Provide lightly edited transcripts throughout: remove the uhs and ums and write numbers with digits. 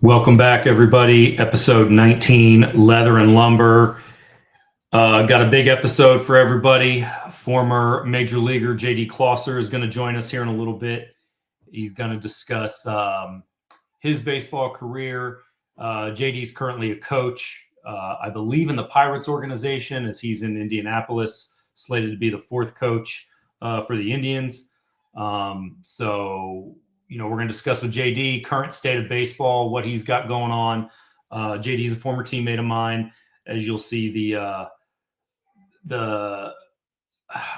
Welcome back, everybody. Episode 19, Leather and Lumber. Got a big episode for everybody. Former Major Leaguer JD Closser is going to join us here in a little bit. He's going to discuss his baseball career. JD is currently a coach, I believe, in the Pirates organization, as he's in Indianapolis, slated to be the fourth coach for the Indians. We're going to discuss with JD current state of baseball, what he's got going on. JD is a former teammate of mine. As you'll see, the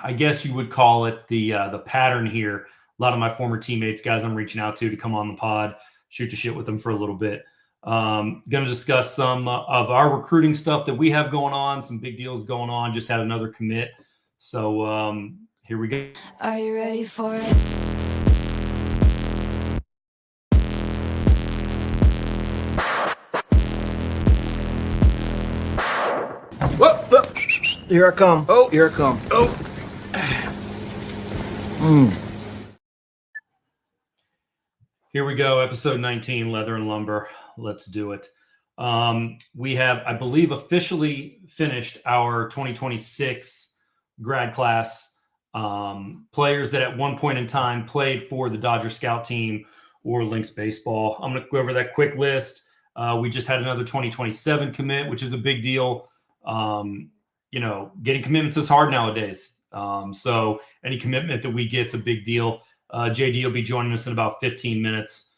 I guess you would call it the pattern here. A lot of my former teammates, guys I'm reaching out to come on the pod, shoot the shit with them for a little bit. Going to discuss some of our recruiting stuff that we have going on, some big deals going on. Just had another commit. So here we go. Are you ready for it? Whoa. Here I come. Oh, here I come. Oh. Here we go. Episode 19, Leather and Lumber. Let's do it. We have, I believe, officially finished our 2026 grad class. Players that at one point in time played for the Dodger scout team or Lynx baseball. I'm going to go over that quick list. We just had another 2027 commit, which is a big deal. Getting commitments is hard nowadays. So any commitment that we get is a big deal. JD will be joining us in about 15 minutes.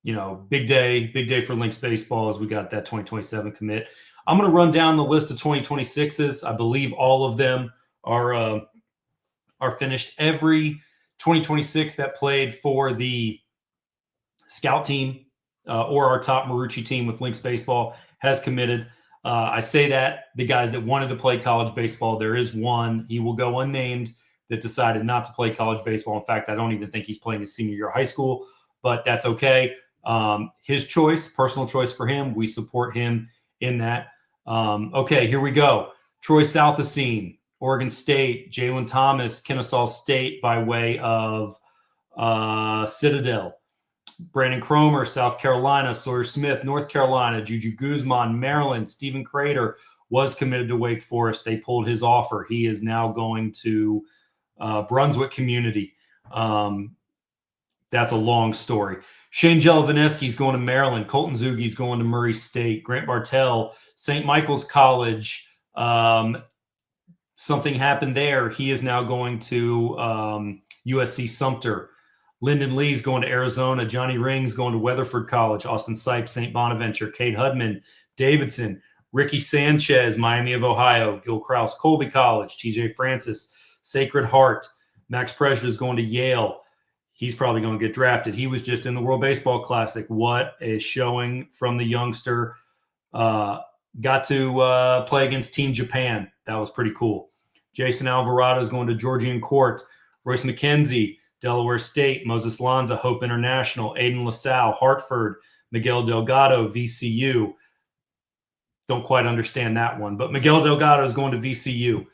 Big day for Lynx baseball as we got that 2027 commit. I'm going to run down the list of 2026s. I believe all of them are finished. Every 2026 that played for the scout team or our top Marucci team with Lynx baseball has committed. I say that the guys that wanted to play college baseball, there is one, he will go unnamed, that decided not to play college baseball. In fact, I don't even think he's playing his senior year of high school, but that's okay. His choice, personal choice for him. We support him in that. Okay, here we go. Troy Southasine, Oregon State, Jalen Thomas, Kennesaw State by way of Citadel. Brandon Cromer, South Carolina. Sawyer Smith, North Carolina. Juju Guzman, Maryland. Stephen Crater was committed to Wake Forest. They pulled his offer. He is now going to Brunswick Community. That's a long story. Shane Jelovaneski's going to Maryland. Colton Zugi's going to Murray State. Grant Bartell, St. Michael's College. Something happened there. He is now going to USC Sumter. Lyndon Lee's going to Arizona. Johnny Ring's going to Weatherford College. Austin Sipes, St. Bonaventure. Cade Hudman, Davidson. Ricky Sanchez, Miami of Ohio. Gil Krause, Colby College. TJ Francis, Sacred Heart. Max Pressure is going to Yale. He's probably going to get drafted. He was just in the World Baseball Classic. What a showing from the youngster. Got to play against Team Japan. That was pretty cool. Jason Alvarado is going to Georgian Court. Royce McKenzie, Delaware State. Moses Lanza, Hope International. Aiden LaSalle, Hartford. Miguel Delgado, VCU. Don't quite understand that one, but Miguel Delgado is going to VCU.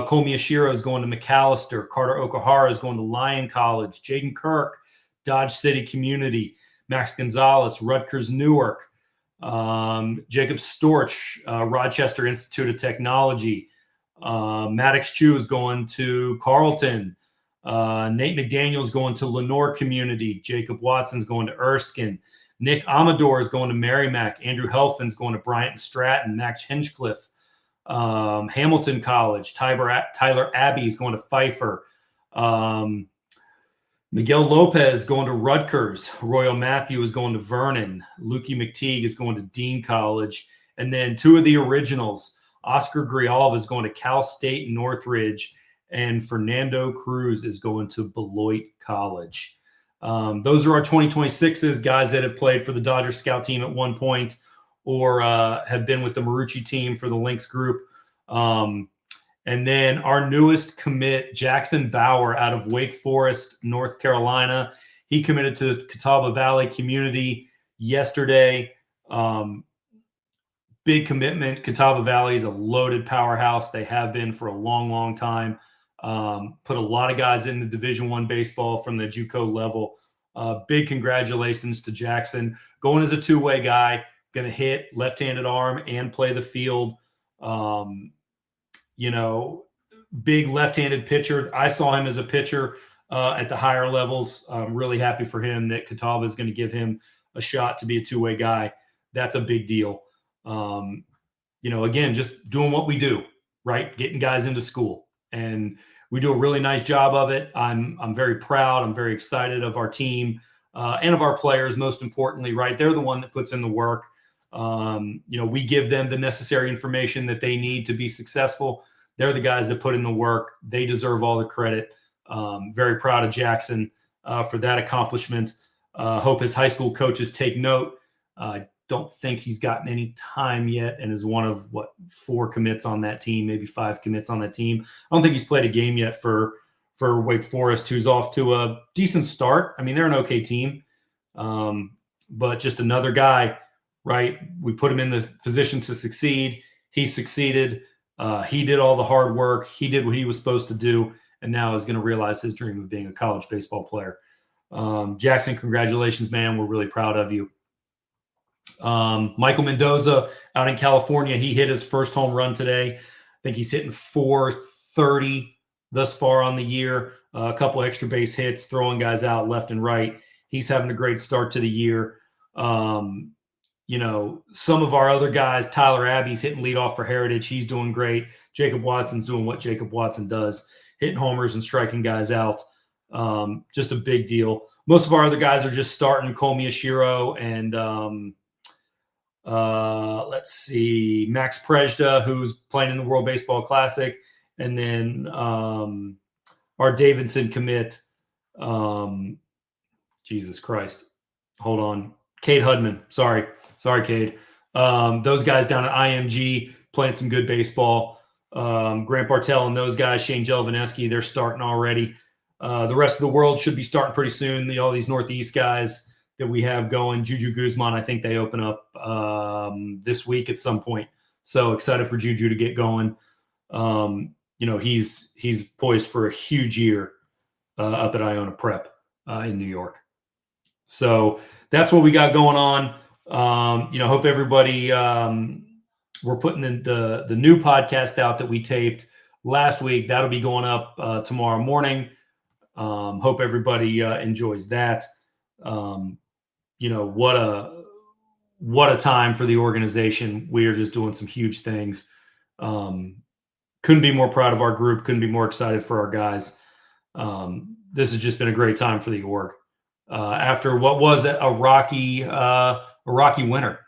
Cole Miyashiro is going to McAllister. Carter Okuhara is going to Lyon College. Jaden Kirk, Dodge City Community. Max Gonzalez, Rutgers Newark. Jacob Storch, Rochester Institute of Technology. Maddox Chu is going to Carleton. Nate McDaniel's going to Lenore Community. Jacob Watson's going to Erskine. Nick Amador is going to Merrimack. Andrew Helfin's going to Bryant and Stratton. Max Hinchcliffe, Hamilton College. Tyler Abbey is going to Pfeiffer. Miguel Lopez going to Rutgers. Royal Matthew is going to Vernon. Lukey McTeague is going to Dean College. And then two of the originals, Oscar Grijalva is going to Cal State Northridge, and Fernando Cruz is going to Beloit College. Those are our 2026s, guys that have played for the Dodger scout team at one point or have been with the Marucci team for the Lynx group. And then our newest commit, Jackson Bauer out of Wake Forest, North Carolina. He committed to Catawba Valley Community yesterday. Big commitment. Catawba Valley is a loaded powerhouse. They have been for a long, long time. Put a lot of guys into Division I baseball from the JUCO level Big congratulations to Jackson. Going as a two-way guy, going to hit left-handed arm and play the field. Big left-handed pitcher. I saw him as a pitcher at the higher levels. I'm really happy for him that Catawba is going to give him a shot to be a two-way guy. That's a big deal. Again, just doing what we do, right? Getting guys into school. And we do a really nice job of it. I'm very proud. I'm very excited of our team and of our players, most importantly, right? They're the one that puts in the work. We give them the necessary information that they need to be successful. They're the guys that put in the work. They deserve all the credit. Very proud of Jackson for that accomplishment. Hope his high school coaches take note. Don't think he's gotten any time yet and is one of 4 commits on that team, maybe 5 commits on that team. I don't think he's played a game yet for Wake Forest, who's off to a decent start. I mean, they're an okay team, but just another guy, right? We put him in the position to succeed. He succeeded. He did all the hard work. He did what he was supposed to do, and now is going to realize his dream of being a college baseball player. Jackson, congratulations, man. We're really proud of you. Michael Mendoza out in California, he hit his first home run today. I think he's hitting .430 thus far on the year. A couple extra base hits, throwing guys out left and right. He's having a great start to the year. Some of our other guys, Tyler Abbey's hitting leadoff for Heritage. He's doing great. Jacob Watson's doing what Jacob Watson does, hitting homers and striking guys out. Just a big deal. Most of our other guys are just starting. Cole Miyashiro and let's see, Max Prejda, who's playing in the World Baseball Classic, and then our Davidson commit. Jesus Christ, hold on, Cade Hudman. Sorry, Cade. Those guys down at IMG playing some good baseball. Grant Bartell and those guys, Shane Jelvineski, they're starting already. The rest of the world should be starting pretty soon. All these Northeast guys that we have going. Juju Guzman, I think they open up this week at some point. So excited for Juju to get going. He's poised for a huge year up at Iona Prep in New York. So that's what we got going on. Hope everybody, we're putting the new podcast out that we taped last week. That'll be going up tomorrow morning. Hope everybody enjoys that. What a time for the organization. We are just doing some huge things. Couldn't be more proud of our group. Couldn't be more excited for our guys. This has just been a great time for the org. After what was a rocky winter,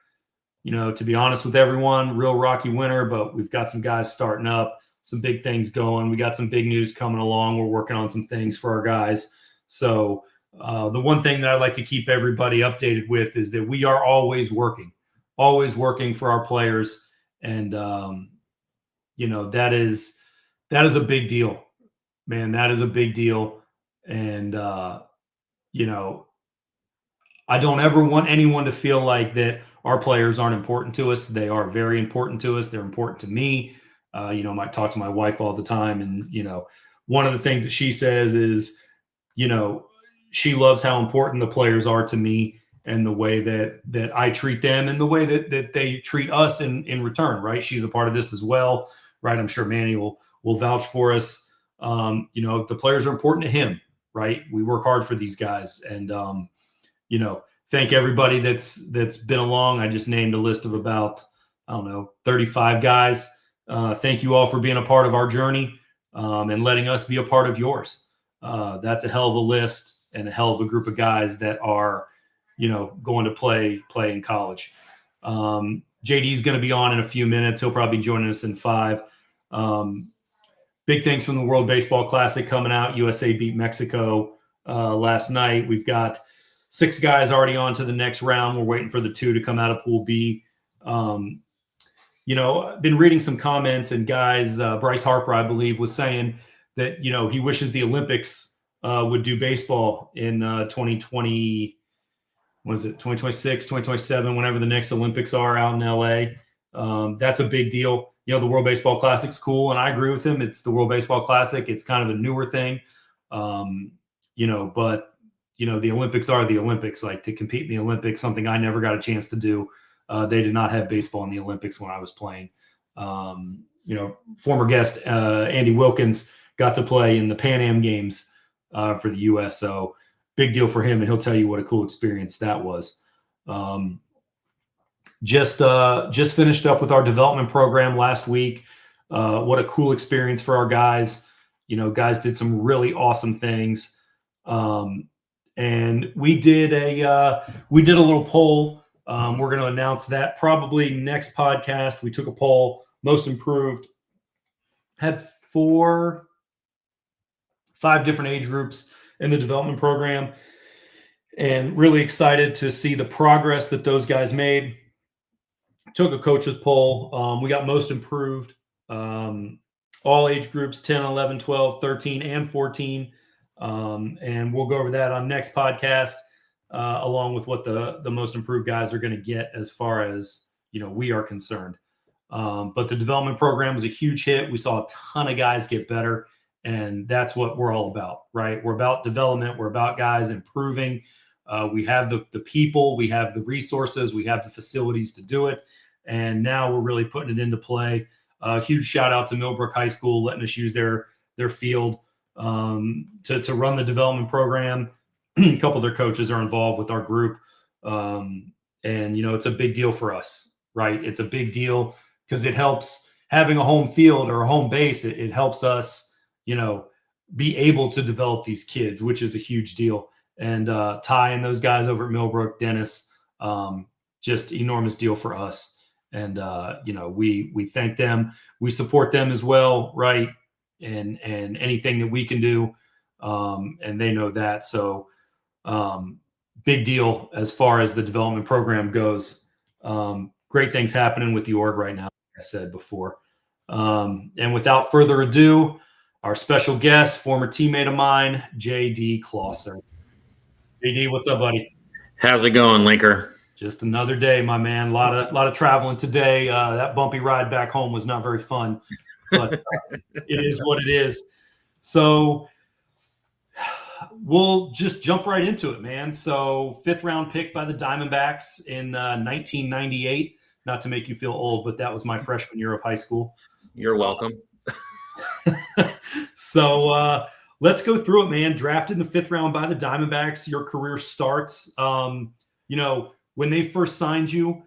to be honest with everyone, real rocky winter, but we've got some guys starting up, some big things going. We got some big news coming along. We're working on some things for our guys. So the one thing that I like to keep everybody updated with is that we are always working for our players. And, that is a big deal, man. That is a big deal. And, I don't ever want anyone to feel like that our players aren't important to us. They are very important to us. They're important to me. I might talk to my wife all the time. And, one of the things that she says is, she loves how important the players are to me and the way that I treat them and the way that they treat us in return, right? She's a part of this as well, right? I'm sure Manny will vouch for us. The players are important to him, right? We work hard for these guys. And, thank everybody that's been along. I just named a list of about, 35 guys. Thank you all for being a part of our journey and letting us be a part of yours. That's a hell of a list and a hell of a group of guys that are, going to play in college. JD is going to be on in a few minutes. He'll probably be joining us in 5. Big things from the World Baseball Classic coming out. USA beat Mexico last night. We've got 6 guys already on to the next round. We're waiting for the 2 to come out of Pool B. I've been reading some comments, and guys, Bryce Harper, I believe, was saying that, he wishes the Olympics would do baseball in 2020, 2026, 2027, whenever the next Olympics are out in LA. That's a big deal. The World Baseball Classic's cool, and I agree with him. It's the World Baseball Classic. It's kind of a newer thing, but the Olympics are the Olympics. Like, to compete in the Olympics, something I never got a chance to do. They did not have baseball in the Olympics when I was playing. Former guest Andy Wilkins got to play in the Pan Am Games for the U.S. So big deal for him, and he'll tell you what a cool experience that was. Just finished up with our development program last week. What a cool experience for our guys. Guys did some really awesome things. And we did a little poll. We're going to announce that probably next podcast. We took a poll, most improved, had 5 different age groups in the development program, and really excited to see the progress that those guys made. Took a coach's poll. We got most improved, all age groups, 10, 11, 12, 13, and 14. And we'll go over that on next podcast, along with what the most improved guys are going to get as far as, we are concerned. But the development program was a huge hit. We saw a ton of guys get better, and that's what we're all about, right? We're about development. We're about guys improving. We have the people, we have the resources, we have the facilities to do it. And now we're really putting it into play. Huge shout out to Millbrook High School, letting us use their field to run the development program. A couple of their coaches are involved with our group. And, it's a big deal for us, right? It's a big deal because it helps having a home field or a home base. It helps us, be able to develop these kids, which is a huge deal. And Ty and those guys over at Millbrook, Dennis, just enormous deal for us. And, we thank them. We support them as well, right? And anything that we can do, and they know that. So big deal as far as the development program goes. Great things happening with the org right now, like I said before. And without further ado, our special guest, former teammate of mine, JD Closser. JD, what's up, buddy? How's it going, Linker? Just another day, my man. A lot of traveling today. That bumpy ride back home was not very fun, but it is what it is. So we'll just jump right into it, man. So 5th round pick by the Diamondbacks in 1998. Not to make you feel old, but that was my freshman year of high school. You're welcome. So let's go through it, man. Drafted in the 5th round by the Diamondbacks. Your career starts. When they first signed you,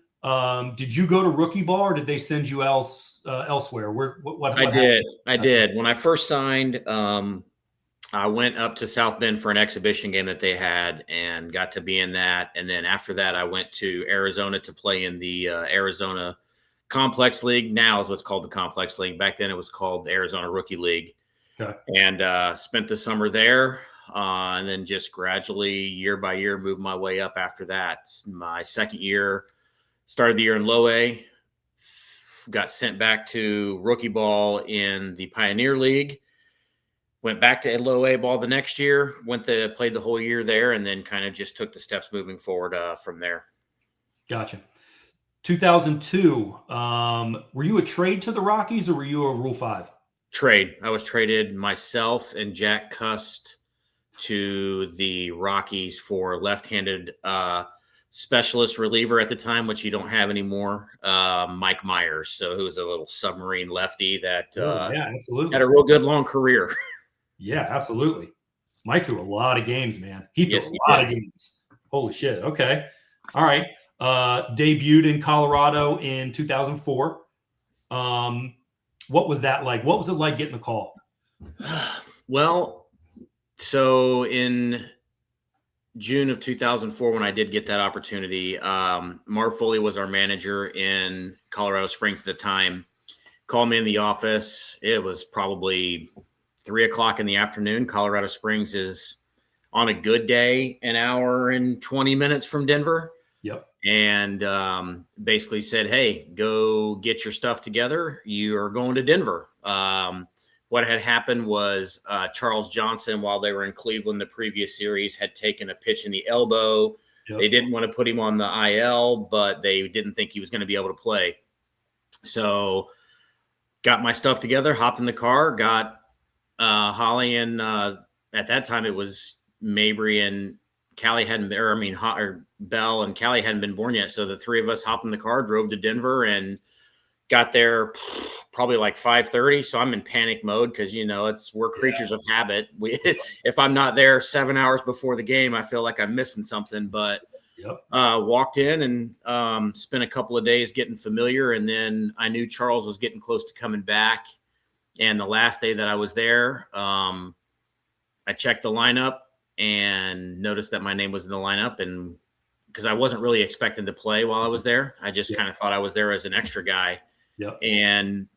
did you go to rookie ball or did they send you elsewhere? What I did. When I first signed, I went up to South Bend for an exhibition game that they had and got to be in that. And then after that, I went to Arizona to play in the Arizona Complex League. Now is what's called the Complex League. Back then it was called the Arizona Rookie League. Okay. And spent the summer there. And then just gradually, year by year, moved my way up after that. My second year, started the year in low A, got sent back to rookie ball in the Pioneer League, went back to low A ball the next year, played the whole year there, and then kind of just took the steps moving forward from there. Gotcha. 2002, were you a trade to the Rockies or were you a Rule 5? Trade. I was traded, myself and Jack Cust, to the Rockies for left-handed specialist reliever at the time, which you don't have anymore, Mike Myers. So who was a little submarine lefty that absolutely had a real good long career. Yeah, absolutely. Mike threw a lot of games, man. He threw a lot of games. Holy shit. Okay. All right. Debuted in Colorado in 2004. What was that like? What was it like getting the call? Well, so in June of 2004, when I did get that opportunity, Marv Foley was our manager in Colorado Springs at the time. Called me in the office. It was probably 3:00 in the afternoon. Colorado Springs is, on a good day, an hour and 20 minutes from Denver. Yep. And basically said, hey, go get your stuff together. You are going to Denver. What had happened was Charles Johnson, while they were in Cleveland the previous series, had taken a pitch in the elbow. Yep. They didn't want to put him on the IL, but they didn't think he was going to be able to play. So got my stuff together, hopped in the car, got Holly and at that time it was Mabry and Callie hadn't been, or Belle and Callie hadn't been born yet. So the three of us hopped in the car, drove to Denver, and got there probably like 5:30. So I'm in panic mode because, we're creatures of habit. If I'm not there 7 hours before the game, I feel like I'm missing something. But walked in and spent a couple of days getting familiar. And then I knew Charles was getting close to coming back. And the last day that I was there, I checked the lineup and noticed that my name was in the lineup. And because I wasn't really expecting to play while I was there, I just kind of thought I was there as an extra guy. Yep. And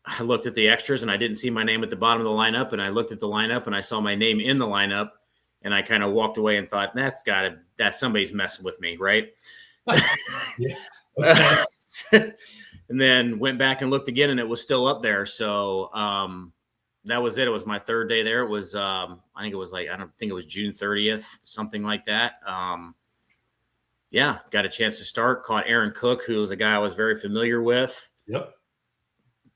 I looked at the extras and I didn't see my name at the bottom of the lineup. And I looked at the lineup and I saw my name in the lineup. And I kind of walked away and thought, that's somebody's messing with me, right? And then went back and looked again and it was still up there. So that was it. It was my third day there. It was, I think it was June 30th, something like that. Got a chance to start. Caught Aaron Cook, who was a guy I was very familiar with. Yep.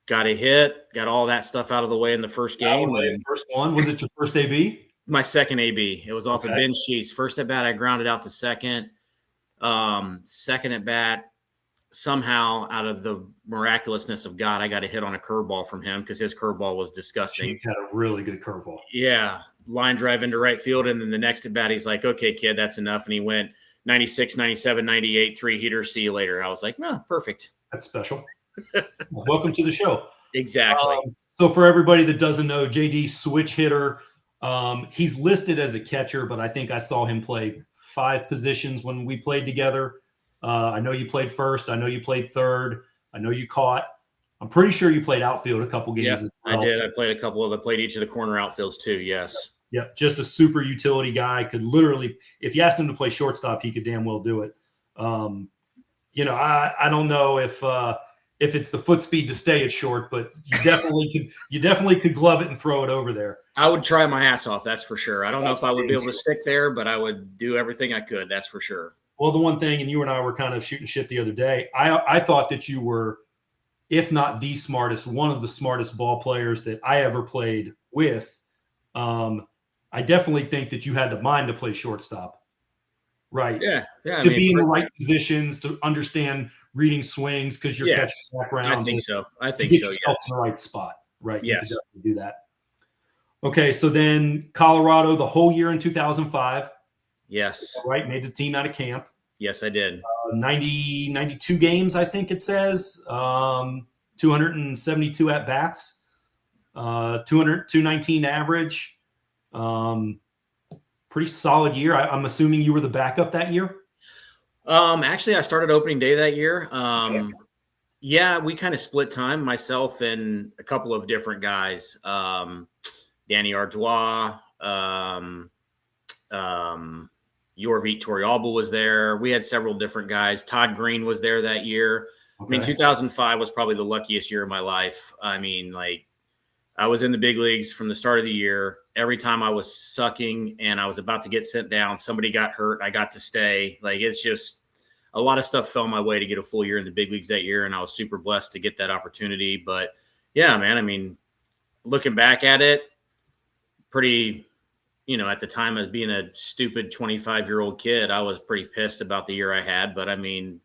Got a hit. Got all that stuff out of the way in the first game. First one. Was it your first AB? My second AB. It was off of Ben Sheets. First at bat, I grounded out to second. Second at bat, somehow out of the miraculousness of God, I got a hit on a curveball from him because his curveball was disgusting. He had a really good curveball. Yeah. Line drive into right field. And then the next at bat, he's like, okay, kid, that's enough. And he went 96, 97, 98, 3-heater. See you later. I was like, no, perfect. That's special. Welcome to the show. Exactly. So for everybody that doesn't know, JD switch hitter. He's listed as a catcher, but I think I saw him play 5 positions when we played together. I know you played first. I know you played third. I know you caught. I'm pretty sure you played outfield a couple games. Yes, as well. I did. I played I played each of the corner outfields too. Yes. Yeah, just a super utility guy. Could literally, if you asked him to play shortstop, he could damn well do it. I don't know if it's the foot speed to stay at short, but you definitely could glove it and throw it over there. I would try my ass off, that's for sure. I don't know if I would be able to stick there, but I would do everything I could, that's for sure. Well, the one thing, and you and I were kind of shooting shit the other day, I thought that you were, if not the smartest, one of the smartest ball players that I ever played with. I definitely think that you had the mind to play shortstop. Right. Yeah. To be in the right positions, to understand reading swings because you're catching background. I think so. Get yourself in the right spot. Right. Yes. You can do that. Okay. So then Colorado, the whole year in 2005. Yes. Right. Made the team out of camp. Yes, I did. 92 games, I think it says. 272 at bats. 219 average. Pretty solid year. I'm assuming you were the backup that year. Actually, I started opening day that year. Yeah, we kind of split time, myself and a couple of different guys. Danny Ardois, Yorvit Torrealba was there. We had several different guys. Todd Green was there that year. Okay. I mean, 2005 was probably the luckiest year of my life. I mean, I was in the big leagues from the start of the year. Every time I was sucking and I was about to get sent down, somebody got hurt. I got to stay. It's just a lot of stuff fell my way to get a full year in the big leagues that year. And I was super blessed to get that opportunity. But yeah, man, I mean, looking back at it, pretty, at the time of being a stupid 25-year-old kid, I was pretty pissed about the year I had. But I mean,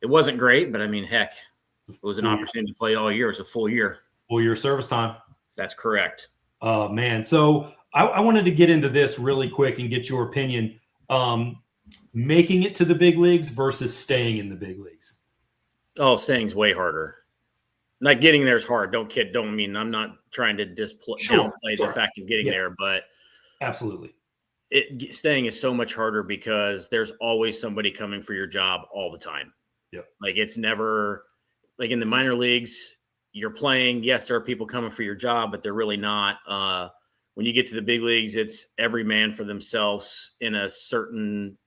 it wasn't great, but I mean, heck, it was an opportunity to play all year. It was a full year. Full year service time. That's correct. Man. So I wanted to get into this really quick and get your opinion. Making it to the big leagues versus staying in the big leagues. Oh, staying's way harder. Not getting there is hard. Don't mean I'm not trying to downplay the fact of getting there, but absolutely. Staying is so much harder because there's always somebody coming for your job all the time. Yep. It's never in the minor leagues. You're playing, yes, there are people coming for your job, but they're really not. When you get to the big leagues, it's every man for themselves in a certain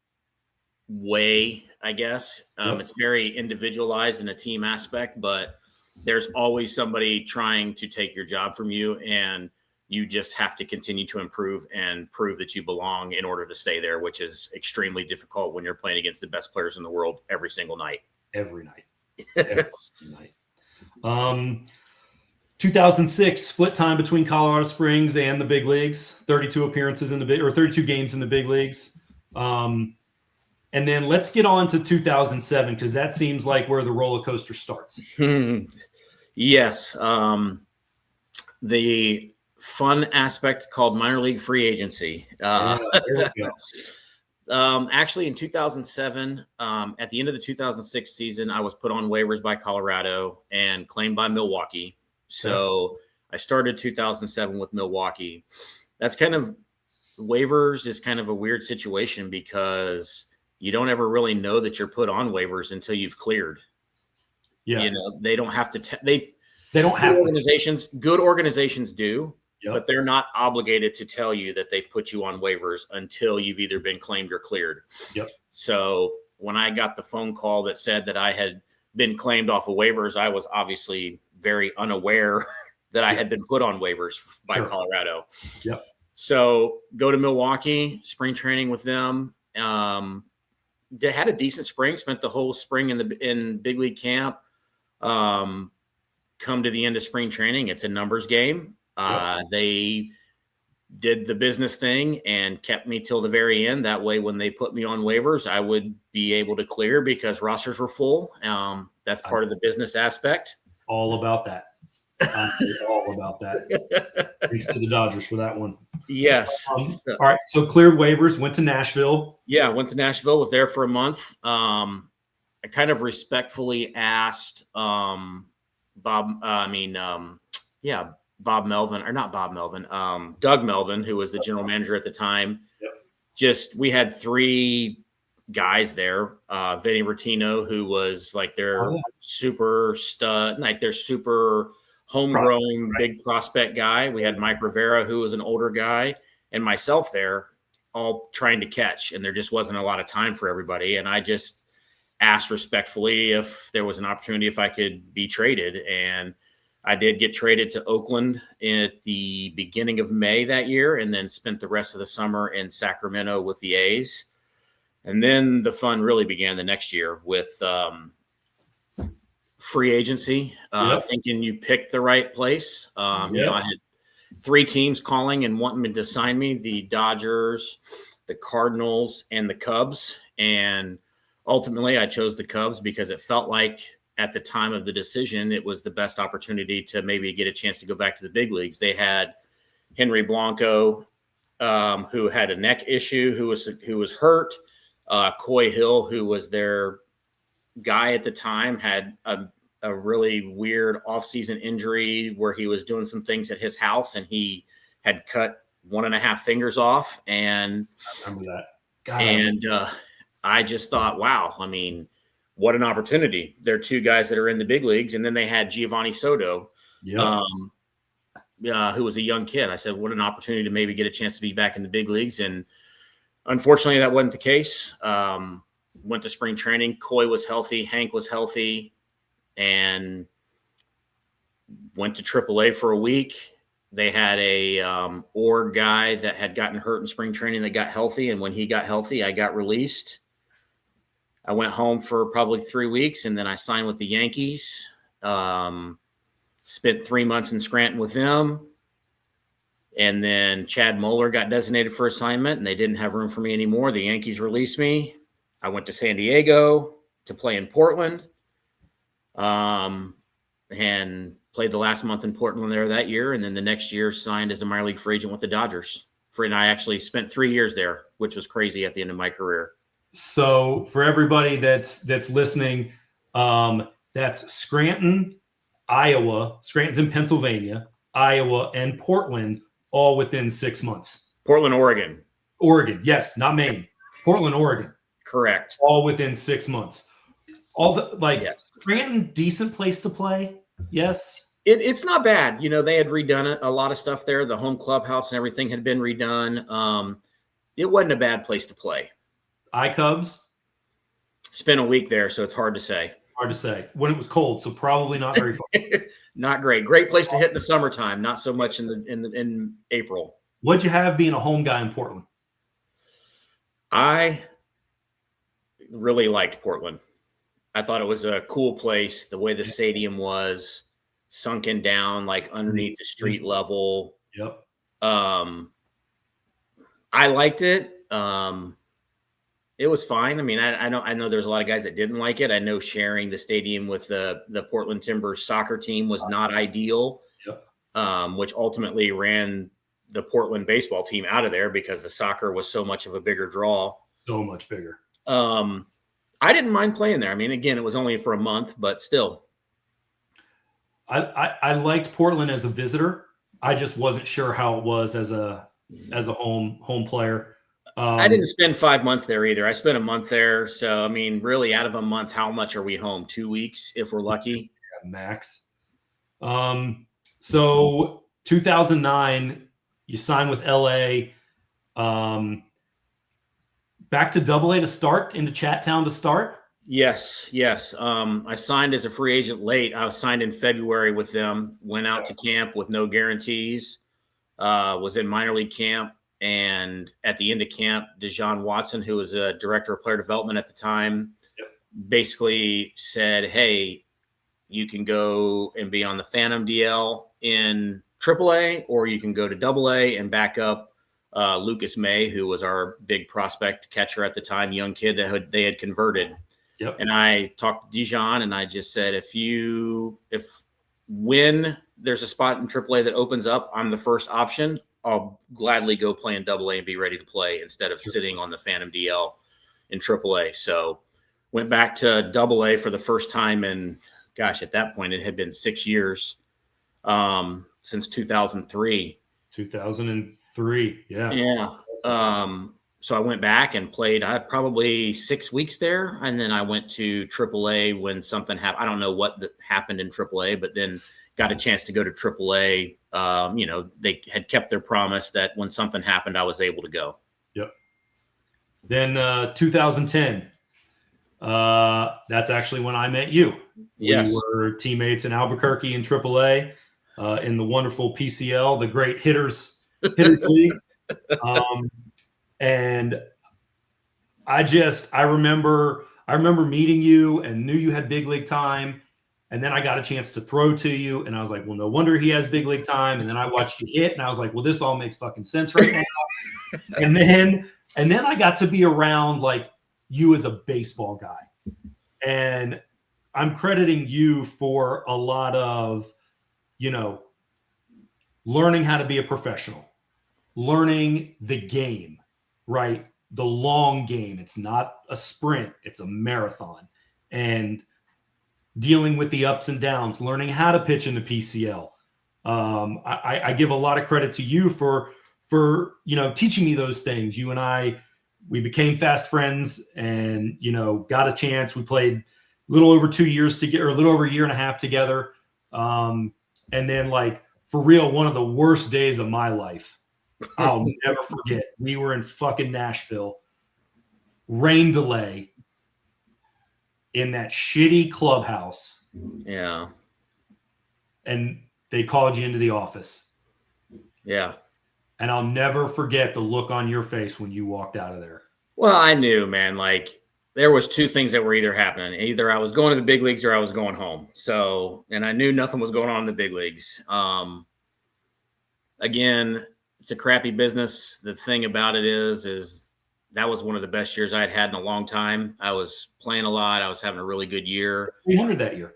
way, I guess. It's very individualized in a team aspect, but there's always somebody trying to take your job from you, and you just have to continue to improve and prove that you belong in order to stay there, which is extremely difficult when you're playing against the best players in the world every single night. Every night. Every night. 2006, split time between Colorado Springs and the big leagues, 32 appearances in the big, or 32 games in the big leagues. And then let's get on to 2007, because that seems like where the roller coaster starts. Yes. The fun aspect called minor league free agency. There we go. Actually, in 2007, at the end of the 2006 season, I was put on waivers by Colorado and claimed by Milwaukee. So I started 2007 with Milwaukee. That's kind of waivers is kind of a weird situation because you don't ever really know that you're put on waivers until you've cleared. Yeah. You know, they don't have to. They don't have organizations. Good organizations do. Yep. But they're not obligated to tell you that they've put you on waivers until you've either been claimed or cleared. Yep. So when I got the phone call that said that I had been claimed off of waivers, I was obviously very unaware that I had been put on waivers by Colorado. Yep. So go to Milwaukee, spring training with them. They had a decent spring, spent the whole spring in big league camp. Come to the end of spring training, it's a numbers game. They did the business thing and kept me till the very end. That way, when they put me on waivers, I would be able to clear because rosters were full. That's part of the business aspect. All about that. I'm all about that. Thanks to the Dodgers for that one. Yes. All right. So cleared waivers, went to Nashville. Yeah, went to Nashville, was there for a month. I kind of respectfully asked Bob Melvin, or not Bob Melvin, Doug Melvin, who was the general manager at the time. Yep. We had three guys there. Vinny Rottino, who was like their super stud, like their super homegrown big prospect guy. We had Mike Rivera, who was an older guy, and myself there, all trying to catch. And there just wasn't a lot of time for everybody. And I just asked respectfully if there was an opportunity if I could be traded. And I did get traded to Oakland at the beginning of May that year, and then spent the rest of the summer in Sacramento with the A's. And then the fun really began the next year with free agency, thinking you picked the right place. You know, I had three teams calling and wanting me to sign me: the Dodgers, the Cardinals, and the Cubs. And ultimately, I chose the Cubs because it felt like at the time of the decision, it was the best opportunity to maybe get a chance to go back to the big leagues. They had Henry Blanco, who had a neck issue, who was hurt. Coy Hill, who was their guy at the time, had a really weird offseason injury where he was doing some things at his house and he had cut 1.5 fingers off. And I remember that. I just thought, wow, I mean, what an opportunity. They're two guys that are in the big leagues. And then they had Giovanni Soto, who was a young kid. I said, what an opportunity to maybe get a chance to be back in the big leagues. And unfortunately, that wasn't the case. Went to spring training. Coy was healthy. Hank was healthy. And went to AAA for a week. They had a org guy that had gotten hurt in spring training that got healthy. And when he got healthy, I got released. I went home for probably 3 weeks, and then I signed with the Yankees. Spent 3 months in Scranton with them. And then Chad Moeller got designated for assignment, and they didn't have room for me anymore. The Yankees released me. I went to San Diego to play in Portland, and played the last month in Portland there that year. And then the next year signed as a minor league free agent with the Dodgers. And I actually spent 3 years there, which was crazy at the end of my career. So for everybody that's listening, that's Scranton, Iowa, Scranton's in Pennsylvania, Iowa, and Portland, all within 6 months. Portland, Oregon. Oregon, yes, not Maine. Portland, Oregon. Correct. All within 6 months. Scranton, decent place to play. Yes. It's not bad. You know, they had redone a lot of stuff there. The home clubhouse and everything had been redone. It wasn't a bad place to play. Cubs? Spent a week there, so it's hard to say. Hard to say. When it was cold, so probably not very fun. Not great. Great place to hit in the summertime, not so much in April. What'd you have being a home guy in Portland? I really liked Portland. I thought it was a cool place, the way the stadium was. sunken down, like underneath the street level. Yep. I liked it. It was fine. I mean, I know there's a lot of guys that didn't like it. I know sharing the stadium with the Portland Timbers soccer team was not ideal, which ultimately ran the Portland baseball team out of there because the soccer was so much of a bigger draw. So much bigger. I didn't mind playing there. I mean, again, it was only for a month, but still. I liked Portland as a visitor. I just wasn't sure how it was as a home player. I didn't spend 5 months there either. I spent a month there. So, I mean, really out of a month, how much are we home? 2 weeks if we're lucky? Yeah, max. So 2009, you signed with LA. Back to AA to start, into Chattown to start? Yes. I signed as a free agent late. I was signed in February with them, went out to camp with no guarantees, was in minor league camp. And at the end of camp, Deshaun Watson, who was a director of player development at the time, basically said, hey, you can go and be on the Phantom DL in AAA, or you can go to AA and back up Lucas May, who was our big prospect catcher at the time, young kid that they had converted. And I talked to Dijon, and I just said, when there's a spot in AAA that opens up, I'm the first option. I'll gladly go play in AA and be ready to play instead of sitting on the Phantom DL in AAA. So went back to AA for the first time in, gosh, at that point it had been 6 years since 2003. 2003, yeah. Yeah. So I went back and played. I had probably 6 weeks there, and then I went to AAA when something happened. I don't know what happened in AAA, but then got a chance to go to AAA. They had kept their promise that when something happened, I was able to go. Yep. Then 2010. That's actually when I met you. Yes. We were teammates in Albuquerque in AAA, in the wonderful PCL, the great hitters league. And I remember meeting you and knew you had big league time. And then I got a chance to throw to you, and I was like, well, no wonder he has big league time. And then I watched you hit, and I was like, well, this all makes fucking sense right now. and then I got to be around like you as a baseball guy. And I'm crediting you for a lot of, learning how to be a professional, learning the game, right? The long game. It's not a sprint, it's a marathon. And dealing with the ups and downs, learning how to pitch in the PCL. I give a lot of credit to you for teaching me those things. You and we became fast friends, and got a chance. We played a little over 2 years together, or a little over a year and a half together. And then, like, for real, one of the worst days of my life, I'll never forget. We were in fucking Nashville, rain delay, in that shitty clubhouse. Yeah. And they called you into the office. Yeah. And I'll never forget the look on your face when you walked out of there. Well, I knew, man, like there was two things that were either happening. Either I was going to the big leagues or I was going home. So, and I knew nothing was going on in the big leagues. Again, it's a crappy business. The thing about it is that was one of the best years I had in a long time. I was playing a lot. I was having a really good year. 300 that year.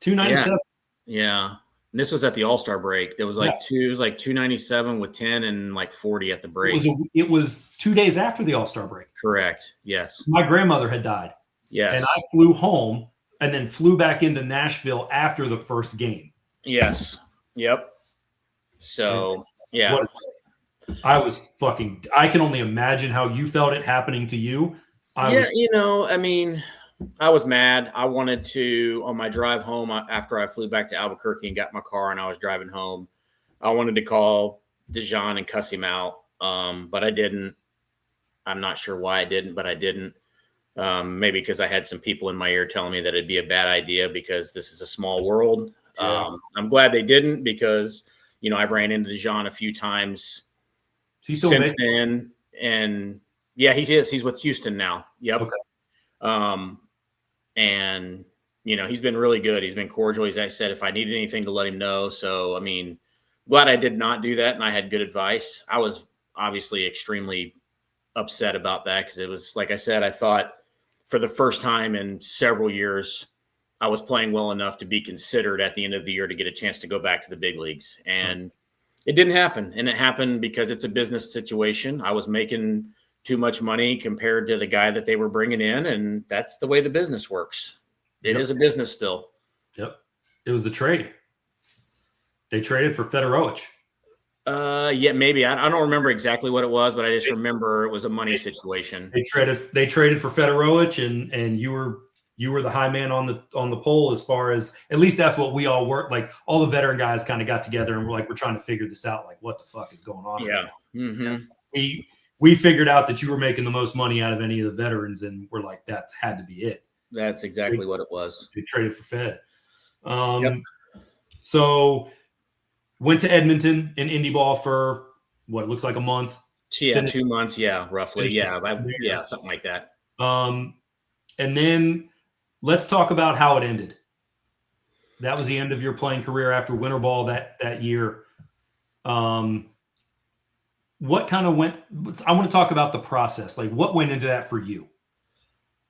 297. Yeah. And this was at the All-Star break. There was like it was like 297 with 10 and like 40 at the break. It was 2 days after the All-Star break. Correct. Yes. My grandmother had died. Yes. And I flew home and then flew back into Nashville after the first game. Yes. Yep. So, yeah. I can only imagine how you felt it happening to you. I mean, I was mad. I wanted to, on my drive home after I flew back to Albuquerque and got my car and I was driving home, I wanted to call Dijon and cuss him out. But I didn't. I'm not sure why I didn't, but I didn't. Maybe because I had some people in my ear telling me that it'd be a bad idea because this is a small world. Yeah. I'm glad they didn't because, I've ran into Dijon a few times since then. And yeah, he is. He's with Houston now. Yep. Okay. And he's been really good. He's been cordial. As I said, if I needed anything to let him know. So, I mean, glad I did not do that. And I had good advice. I was obviously extremely upset about that because it was, like I said, I thought for the first time in several years, I was playing well enough to be considered at the end of the year to get a chance to go back to the big leagues. And it didn't happen. And it happened because it's a business situation. I was making too much money compared to the guy that they were bringing in. And that's the way the business works. It is a business still. Yep. It was the trade. They traded for Federowicz. Yeah, maybe. I don't remember exactly what it was, but I just remember it was a money situation. They traded for Federowicz, and you were the high man on the pole as far as, at least that's what we all worked. Like, all the veteran guys kind of got together and we're trying to figure this out. Like, what the fuck is going on? Yeah. Mm-hmm. We figured out that you were making the most money out of any of the veterans, and we're like, that had to be it. That's exactly what it was. They traded for Fed. So went to Edmonton in indie ball for what looks like a month. Yeah, 2 months. Yeah, roughly. Yeah, something like that. And then let's talk about how it ended. That was the end of your playing career after winter ball that year. What kind of went? I want to talk about the process. Like, what went into that for you?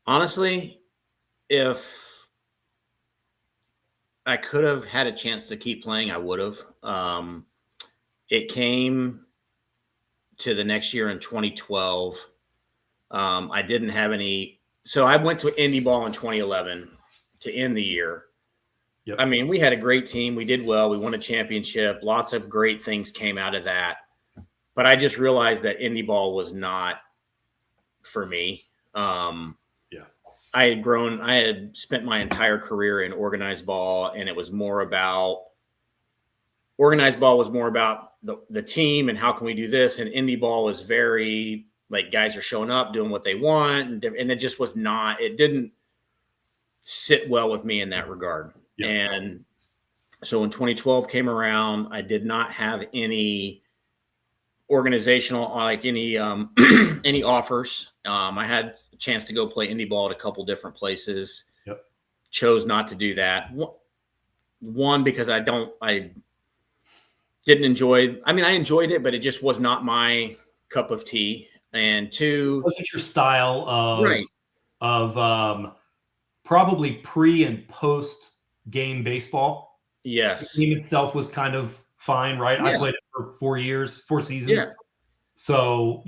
Honestly, if I could have had a chance to keep playing, I would have. It came to the next year in 2012. I didn't have any. So I went to indie ball in 2011 to end the year. Yep. I mean, we had a great team. We did well. We won a championship. Lots of great things came out of that. But I just realized that indie ball was not for me. I had spent my entire career in organized ball, and it was more about organized ball was more about the team and how can we do this. And indie ball was very like guys are showing up, doing what they want. And it just was not, it didn't sit well with me in that regard. Yeah. And so when 2012 came around, I did not have any organizational, like any offers. I had a chance to go play indie ball at a couple different places. Yep. Chose not to do that. One, because I didn't enjoy, I mean, I enjoyed it, but it just was not my cup of tea. And two, wasn't your style of probably pre and post game baseball. Yes. The game itself was kind of fine, right? Yeah. I played it for 4 seasons. Yeah. So,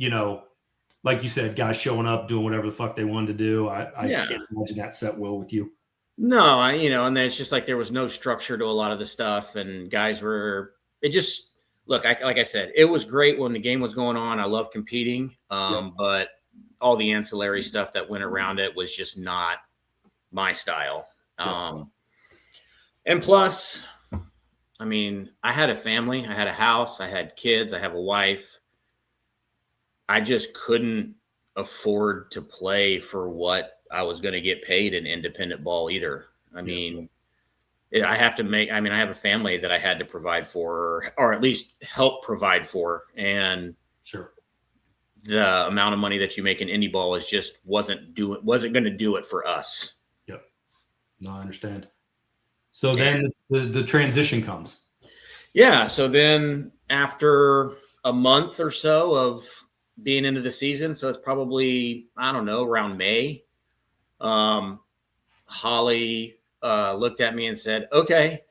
like you said, guys showing up, doing whatever the fuck they wanted to do. I can't imagine that set well with you. No, and then it's just like there was no structure to a lot of the stuff, and guys were – it just – look, like I said, it was great when the game was going on. I love competing, but all the ancillary stuff that went around it was just not my style. And plus – I mean, I had a family, I had a house, I had kids, I have a wife. I just couldn't afford to play for what I was going to get paid in independent ball either. I mean, I have a family that I had to provide for, or at least help provide for. And sure, the amount of money that you make in indie ball is just wasn't going to do it for us. Yep. No, I understand. So then the transition comes. Yeah. So then after a month or so of being into the season, so it's probably, I don't know, around May, Holly looked at me and said, okay,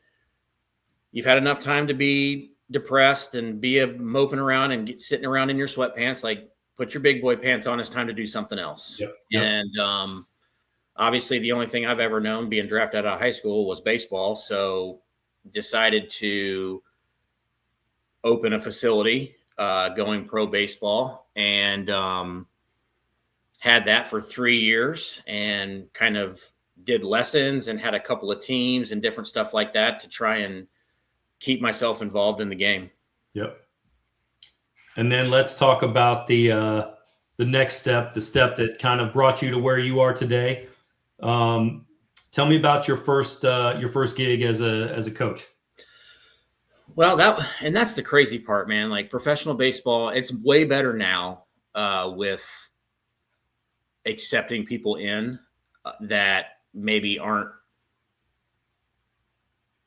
you've had enough time to be depressed and be moping around and sitting around in your sweatpants. Like, put your big boy pants on. It's time to do something else. Yep. And obviously, the only thing I've ever known being drafted out of high school was baseball. So decided to open a facility going pro baseball, and had that for 3 years and kind of did lessons and had a couple of teams and different stuff like that to try and keep myself involved in the game. Yep. And then let's talk about the next step, the step that kind of brought you to where you are today. Tell me about your first gig as a coach. Well, that's the crazy part, man. Like, professional baseball, it's way better now with accepting people in that maybe aren't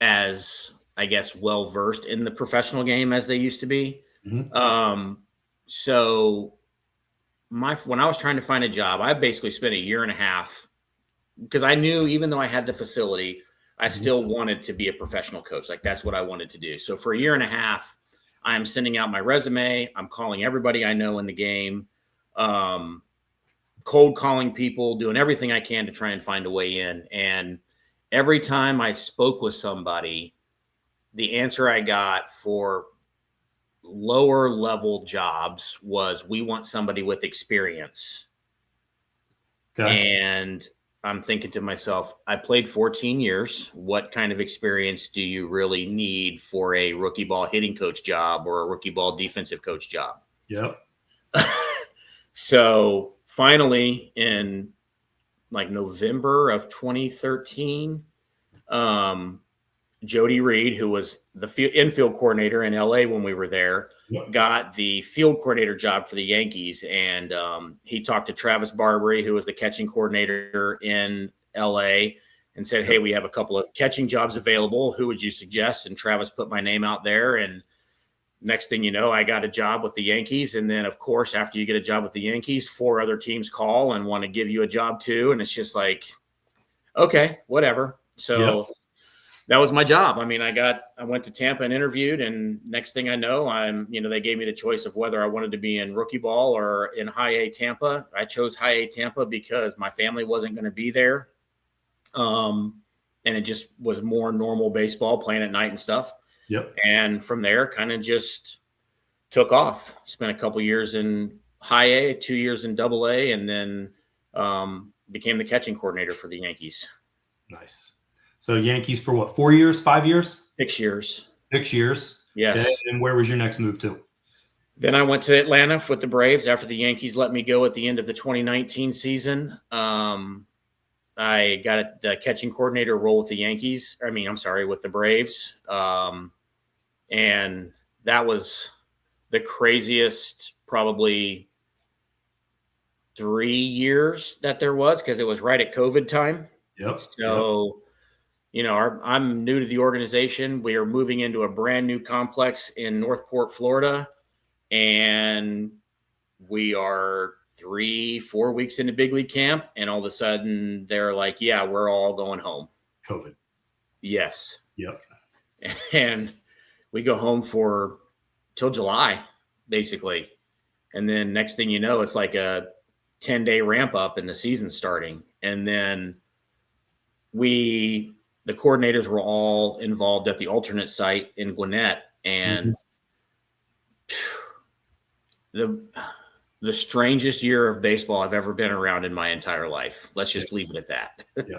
as, I guess, well versed in the professional game as they used to be. So when I was trying to find a job, I basically spent a year and a half, because I knew even though I had the facility, I still wanted to be a professional coach. Like, that's what I wanted to do. So for a year and a half, I'm sending out my resume. I'm calling everybody I know in the game, cold calling people, doing everything I can to try and find a way in. And every time I spoke with somebody, the answer I got for lower level jobs was, we want somebody with experience. Okay. And I'm thinking to myself, I played 14 years. What kind of experience do you really need for a rookie ball hitting coach job or a rookie ball defensive coach job? Yep. So finally, in like November of 2013, Jody Reed, who was the infield coordinator in LA when we were there, got the field coordinator job for the Yankees. And he talked to Travis Barbary, who was the catching coordinator in LA, and said, hey, we have a couple of catching jobs available. Who would you suggest? And Travis put my name out there. And next thing you know, I got a job with the Yankees. And then, of course, after you get a job with the Yankees, 4 other teams call and want to give you a job too. And it's just like, okay, whatever. So that was my job. I mean, I went to Tampa and interviewed, and next thing I know, they gave me the choice of whether I wanted to be in rookie ball or in high A Tampa. I chose high A Tampa because my family wasn't going to be there. And it just was more normal baseball, playing at night and stuff. Yep. And from there, kind of just took off. Spent a couple years in high A, 2 years in double A, and then became the catching coordinator for the Yankees. Nice. So Yankees for what, 4 years, 5 years? 6 years. 6 years. Yes. Okay. And where was your next move to? Then I went to Atlanta with the Braves after the Yankees let me go at the end of the 2019 season. I got the catching coordinator role with the Yankees. With the Braves. And that was the craziest probably 3 years that there was, because it was right at COVID time. Yep. So, I'm new to the organization. We are moving into a brand new complex in Northport, Florida, and we are 3-4 weeks into big league camp, and all of a sudden they're like, yeah, we're all going home. COVID. Yes. Yep. And we go home till July, basically. And then next thing you know, it's like a 10-day ramp up and the season's starting. And then the coordinators were all involved at the alternate site in Gwinnett, and the strangest year of baseball I've ever been around in my entire life. Let's just leave it at that. Yeah.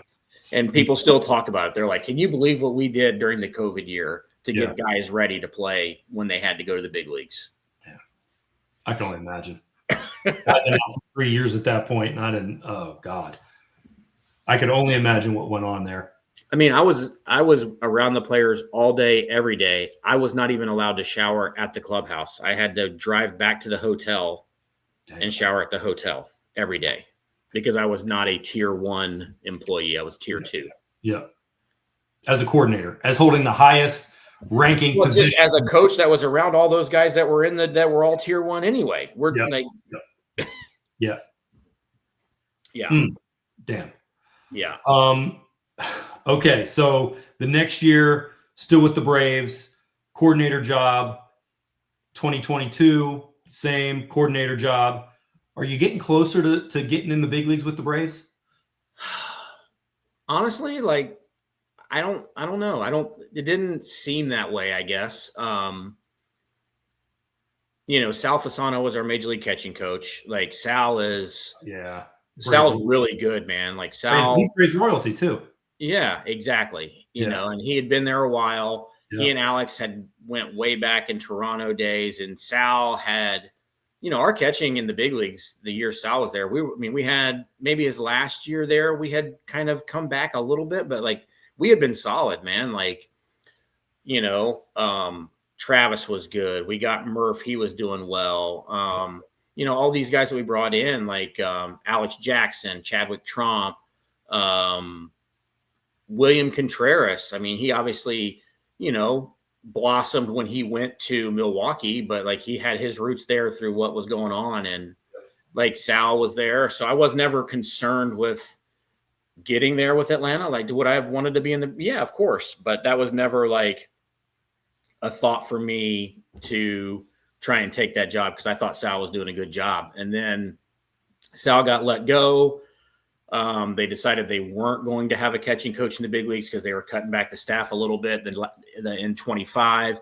And people still talk about it. They're like, can you believe what we did during the COVID year to get guys ready to play when they had to go to the big leagues? Yeah. I can only imagine. I've been out for 3 years at that point, and I didn't, oh God. I could only imagine what went on there. I mean, I was around the players all day, every day. I was not even allowed to shower at the clubhouse. I had to drive back to the hotel and shower at the hotel every day, because I was not a tier 1 employee. I was tier 2. Yeah. As a coordinator, as holding the highest ranking position. Just as a coach that was around all those guys that were that were all tier 1 anyway. Yeah. Damn. Yeah. Okay. So the next year, still with the Braves, coordinator job, 2022, same coordinator job. Are you getting closer to getting in the big leagues with the Braves? Honestly, I don't know. It didn't seem that way, I guess. Sal Fasano was our major league catching coach. Like, Sal's really good, man. Like, Sal, he's Braves royalty too. Yeah, exactly. You know, and he had been there a while. Yeah. He and Alex went way back in Toronto days, and Sal had, our catching in the big leagues the year Sal was there. We had maybe his last year there, we had kind of come back a little bit, but we had been solid, man. Travis was good. We got Murph. He was doing well. All these guys that we brought in, Alex Jackson, Chadwick Tromp, William Contreras. I mean, he obviously, blossomed when he went to Milwaukee, but like he had his roots there through what was going on. And like Sal was there. So I was never concerned with getting there with Atlanta. Like, would I have wanted to be in yeah, of course. But that was never like a thought for me to try and take that job because I thought Sal was doing a good job. And then Sal got let go. They decided they weren't going to have a catching coach in the big leagues because they were cutting back the staff a little bit in 25.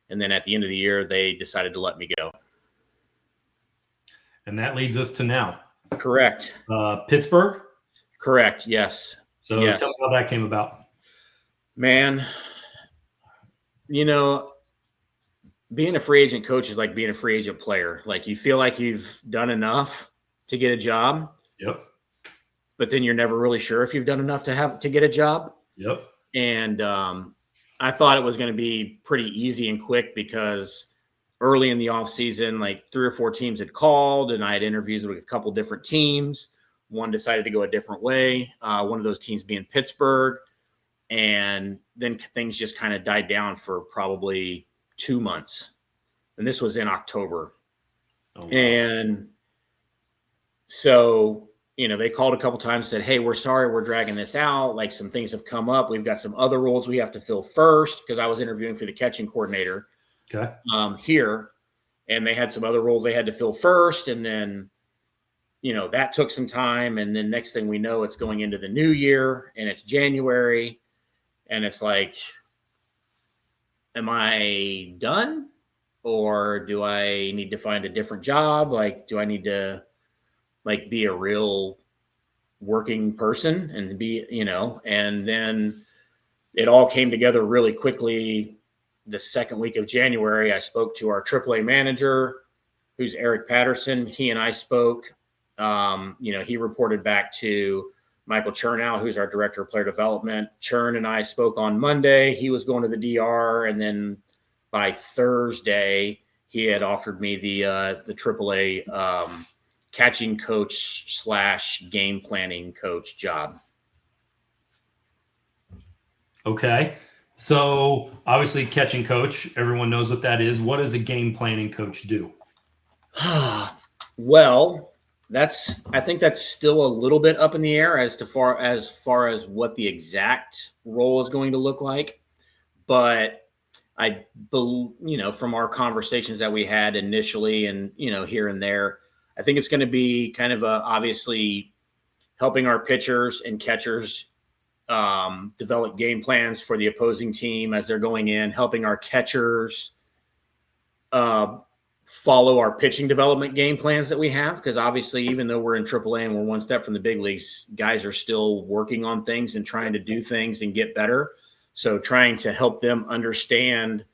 And then at the end of the year, they decided to let me go. And that leads us to now. Correct. Pittsburgh? Correct. Yes. So yes. Tell me how that came about. Man, being a free agent coach is like being a free agent player. Like you feel like you've done enough to get a job. Yep. But then you're never really sure if you've done enough to get a job. Yep. And I thought it was going to be pretty easy and quick because early in the offseason, like 3 or 4 teams had called and I had interviews with a couple different teams. One decided to go a different way. One of those teams being Pittsburgh. And then things just kind of died down for probably 2 months. And this was in October. Oh, wow. And so, they called a couple times, said, hey, we're sorry, we're dragging this out. Like some things have come up. We've got some other roles we have to fill first because I was interviewing for the catching coordinator here. And they had some other roles they had to fill first. And then, that took some time. And then next thing we know, it's going into the new year and it's January. And it's like, am I done? Or do I need to find a different job? Like, do I need to be a real working person and be, and then it all came together really quickly. The second week of January, I spoke to our AAA manager, who's Eric Patterson. He and I spoke, he reported back to Michael Chernow, who's our director of player development. Chern and I spoke on Monday. He was going to the DR. And then by Thursday, he had offered me the AAA, catching coach / game planning coach job. Okay. So obviously catching coach, everyone knows what that is. What does a game planning coach do? Well, I think that's still a little bit up in the air as far as what the exact role is going to look like. But I believe, from our conversations that we had initially and, here and there, I think it's going to be kind of obviously helping our pitchers and catchers develop game plans for the opposing team as they're going in, helping our catchers follow our pitching development game plans that we have. Because obviously, even though we're in AAA and we're one step from the big leagues, guys are still working on things and trying to do things and get better. So trying to help them understand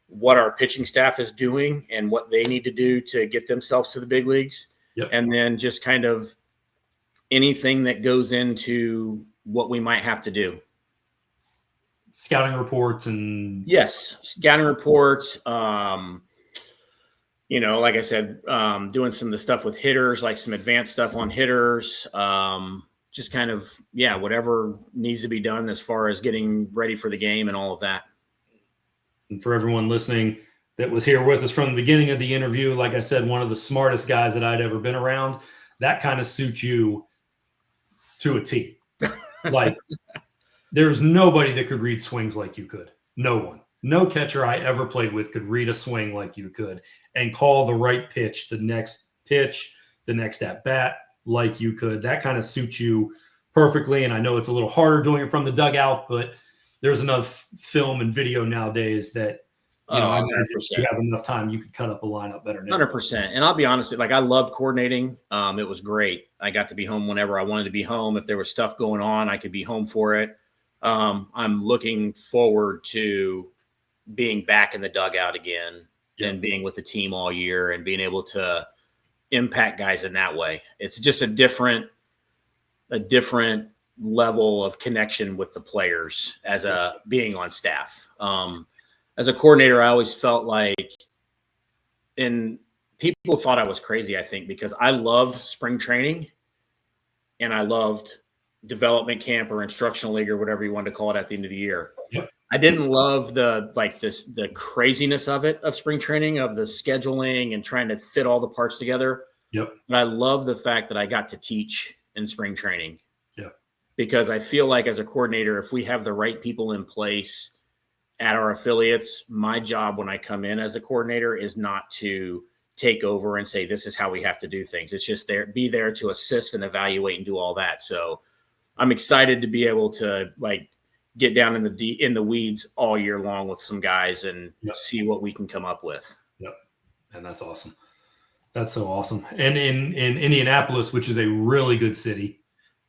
what our pitching staff is doing and what they need to do to get themselves to the big leagues. Yep. And then just kind of anything that goes into what we might have to do. Scouting reports and yes, scouting reports. Like I said, doing some of the stuff with hitters, like some advanced stuff on hitters. Just kind of, whatever needs to be done as far as getting ready for the game and all of that. And for everyone listening that was here with us from the beginning of the interview, like I said, one of the smartest guys that I'd ever been around. That kind of suits you to a T. Like, there's nobody that could read swings like you could. No one. No catcher I ever played with could read a swing like you could and call the right pitch, the next at bat like you could. That kind of suits you perfectly. And I know it's a little harder doing it from the dugout, but there's enough film and video nowadays that, I imagine if you have enough time, you could cut up a lineup better now. 100%. And I'll be honest, I loved coordinating. It was great. I got to be home whenever I wanted to be home. If there was stuff going on, I could be home for it. I'm looking forward to being back in the dugout again and being with the team all year and being able to impact guys in that way. It's just a different level of connection with the players as being on staff. As a coordinator, I always felt like, and people thought I was crazy, I think, because I loved spring training and I loved development camp or instructional league or whatever you wanted to call it at the end of the year. Yep. I didn't love the craziness of it, of spring training, of the scheduling and trying to fit all the parts together. Yep. But I love the fact that I got to teach in spring training. Yep. Because I feel like as a coordinator, if we have the right people in place at our affiliates, my job when I come in as a coordinator is not to take over and say, this is how we have to do things. It's just be there to assist and evaluate and do all that. So I'm excited to be able to get down in the weeds all year long with some guys and see what we can come up with. Yep. And that's awesome. That's so awesome. And in Indianapolis, which is a really good city.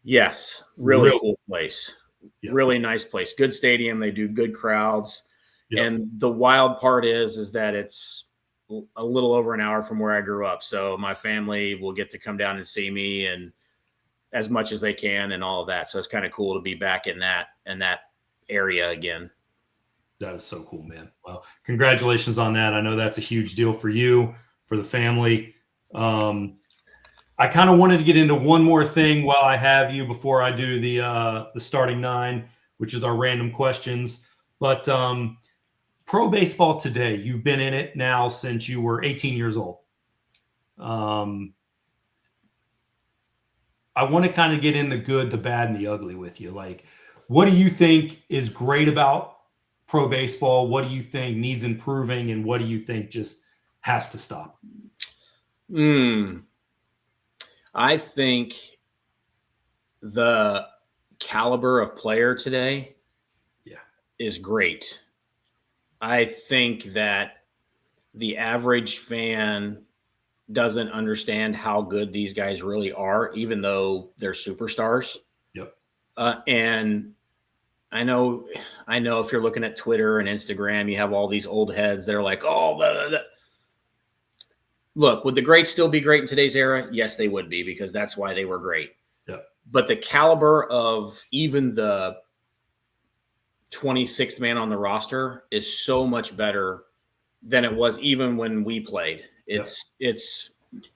Yes. Really cool place. Yep. Really nice place. Good stadium. They do good crowds. Yep. And the wild part is that it's a little over an hour from where I grew up. So my family will get to come down and see me and as much as they can and all of that. So it's kind of cool to be back in that area again. That is so cool, man. Well, congratulations on that. I know that's a huge deal for you, for the family. I kind of wanted to get into one more thing while I have you before I do the starting nine, which is our random questions. But pro baseball today, you've been in it now since you were 18 years old. I want to kind of get in the good, the bad, and the ugly with you. Like, what do you think is great about pro baseball? What do you think needs improving? And what do you think just has to stop? I think the caliber of player today is great. I think that the average fan doesn't understand how good these guys really are, even though they're superstars. Yep. And I know if you're looking at Twitter and Instagram, you have all these old heads that are like, oh, blah, blah, blah. Look, would the greats still be great in today's era? Yes, they would be, because that's why they were great. Yep. But the caliber of even the 26th man on the roster is so much better than it was even when we played. It's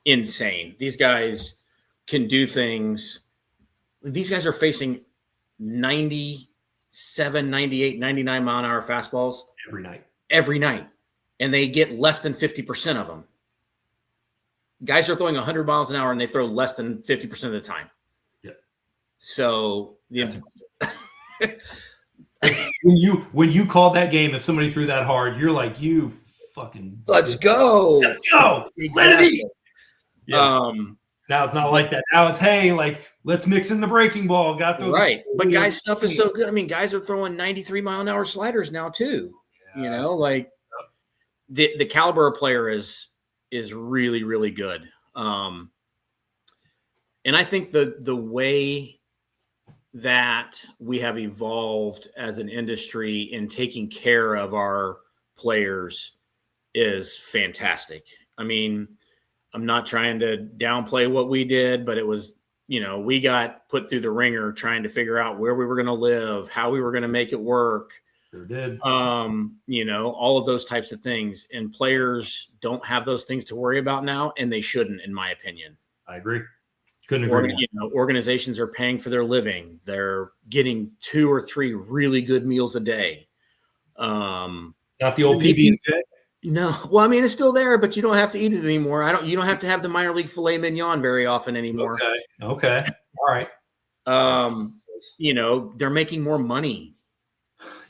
insane. These guys can do things. These guys are facing 97, 98, 99 mile an hour fastballs every night. And they get less than 50% of them. Guys are throwing 100 miles an hour and they throw less than 50% of the time. Yeah. So when you called that game, if somebody threw that hard, you're like, you fucking let's go. Exactly. Let it eat. Yeah. Now it's not like that. Now it's, hey, like, let's mix in the breaking ball. Got those right. But guys' stuff is so good. I mean, guys are throwing 93 mile an hour sliders now too. Yeah. You know, like the caliber of player is really, really good. And I think the way that we have evolved as an industry in taking care of our players is fantastic. I mean, I'm not trying to downplay what we did, but it was, we got put through the ringer trying to figure out where we were going to live, how we were going to make it work. Sure did. All of those types of things. And players don't have those things to worry about now, and they shouldn't, in my opinion. I agree. Couldn't agree more. Organizations are paying for their living. They're getting 2 or 3 really good meals a day. Not the old PB&J? No. Well, I mean, it's still there, but you don't have to eat it anymore. You don't have to have the minor league filet mignon very often anymore. Okay. All right. They're making more money.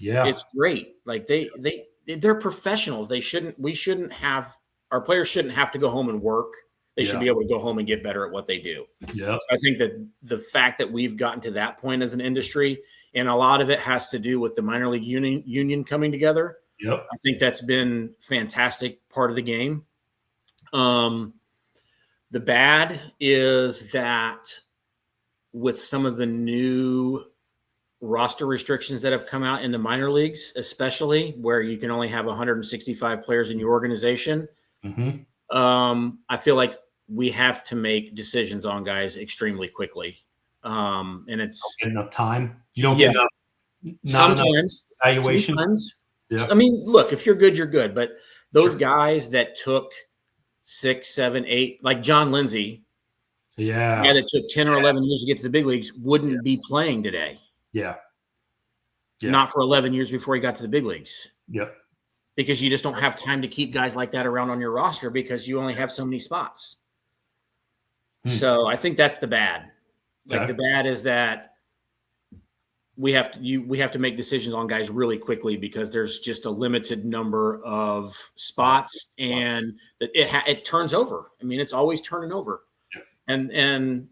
Yeah. It's great. Like they're professionals. Our players shouldn't have to go home and work. They should be able to go home and get better at what they do. Yeah. I think that the fact that we've gotten to that point as an industry, and a lot of it has to do with the minor league union coming together. Yep. I think that's been fantastic part of the game. The bad is that with some of the new roster restrictions that have come out in the minor leagues, especially where you can only have 165 players in your organization. Mm-hmm. I feel like we have to make decisions on guys extremely quickly. And it's don't get enough time. You don't get enough. Sometimes evaluation. Yeah. I mean, look, if you're good, you're good. But those guys that took 6, 7, 8, like John Lindsay, Yeah. The guy that took 10 or 11 years to get to the big leagues wouldn't be playing today. Yeah. Yeah. Not for 11 years before he got to the big leagues. Yep. Because you just don't have time to keep guys like that around on your roster because you only have so many spots. So I think that's the bad. Like the bad is that we have to make decisions on guys really quickly because there's just a limited number of spots and it turns over. I mean, it's always turning over. And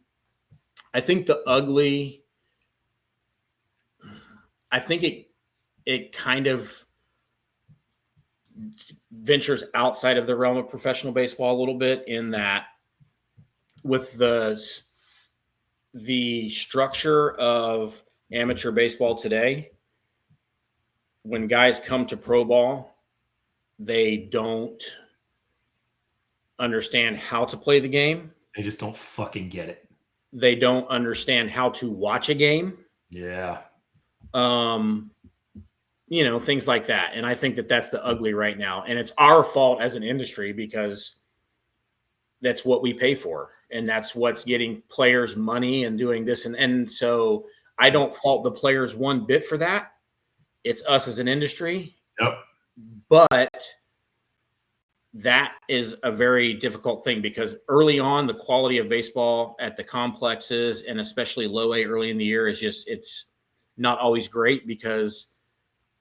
I think it kind of ventures outside of the realm of professional baseball a little bit in that with the structure of amateur baseball today, when guys come to pro ball, they don't understand how to play the game. They just don't fucking get it. They don't understand how to watch a game. Yeah. Things like that. And I think that that's the ugly right now. And it's our fault as an industry because that's what we pay for. And that's what's getting players money and doing this. And so I don't fault the players one bit for that. It's us as an industry. Yep. But that is a very difficult thing because early on, the quality of baseball at the complexes and especially low A early in the year it's not always great because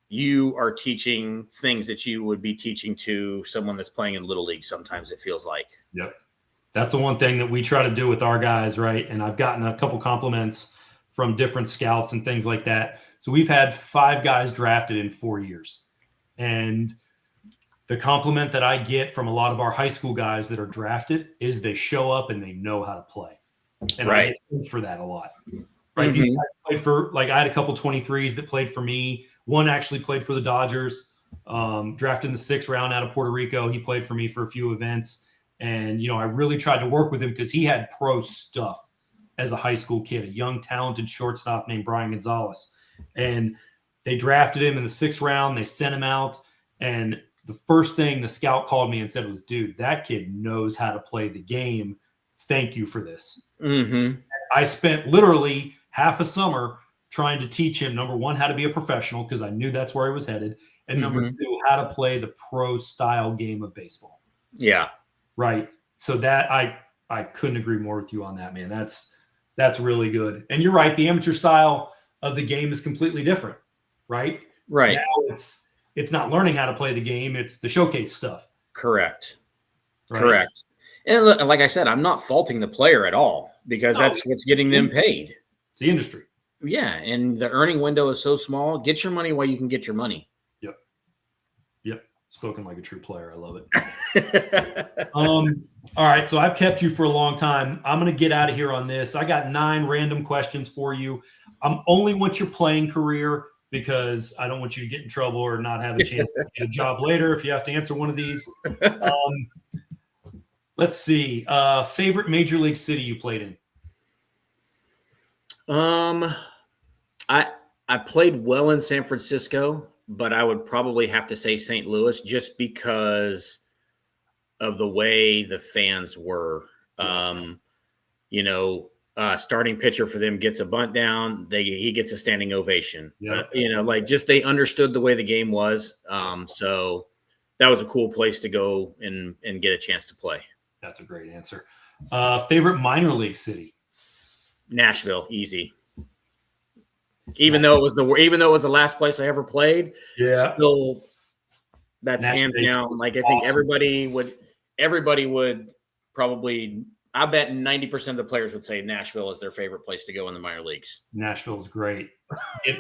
you are teaching things that you would be teaching to someone that's playing in little league. Sometimes it feels like. Yep. That's the one thing that we try to do with our guys, right? And I've gotten a couple compliments from different scouts and things like that. So we've had 5 guys drafted in 4 years. And the compliment that I get from a lot of our high school guys that are drafted is they show up and they know how to play. And I get for that a lot. Right. These guys played for, like, I had a couple 23s that played for me. One actually played for the Dodgers, drafted in the 6th round out of Puerto Rico. He played for me for a few events. And, I really tried to work with him because he had pro stuff as a high school kid, a young, talented shortstop named Brian Gonzalez. And they drafted him in the 6th round. They sent him out. And the first thing the scout called me and said was, dude, that kid knows how to play the game. Thank you for this. Mm-hmm. I spent literally half a summer trying to teach him, number one, how to be a professional because I knew that's where he was headed. And number 2, how to play the pro style game of baseball. Yeah. Right. So that I couldn't agree more with you on that, man. That's really good. And you're right. The amateur style of the game is completely different. Right. Right. Now it's not learning how to play the game. It's the showcase stuff. Correct. Right? Correct. And look, like I said, I'm not faulting the player at all because that's what's getting them paid. It's the industry. Yeah. And the earning window is so small. Get your money while you can get your money. Yep. Spoken like a true player. I love it. All right. So I've kept you for a long time. I'm going to get out of here on this. I got 9 random questions for you. I only want your playing career because I don't want you to get in trouble or not have a chance to get a job later if you have to answer one of these. Let's see. Favorite major league city you played in? I played well in San Francisco, but I would probably have to say St. Louis just because of the way the fans were. Starting pitcher for them gets a bunt down, he gets a standing ovation. They understood the way the game was. So that was a cool place to go and get a chance to play. That's a great answer. Favorite minor league city? Nashville, easy. Even though it was the last place I ever played, still that's hands down. Like I think everybody would probably. I bet 90% of the players would say Nashville is their favorite place to go in the minor leagues. Nashville's great.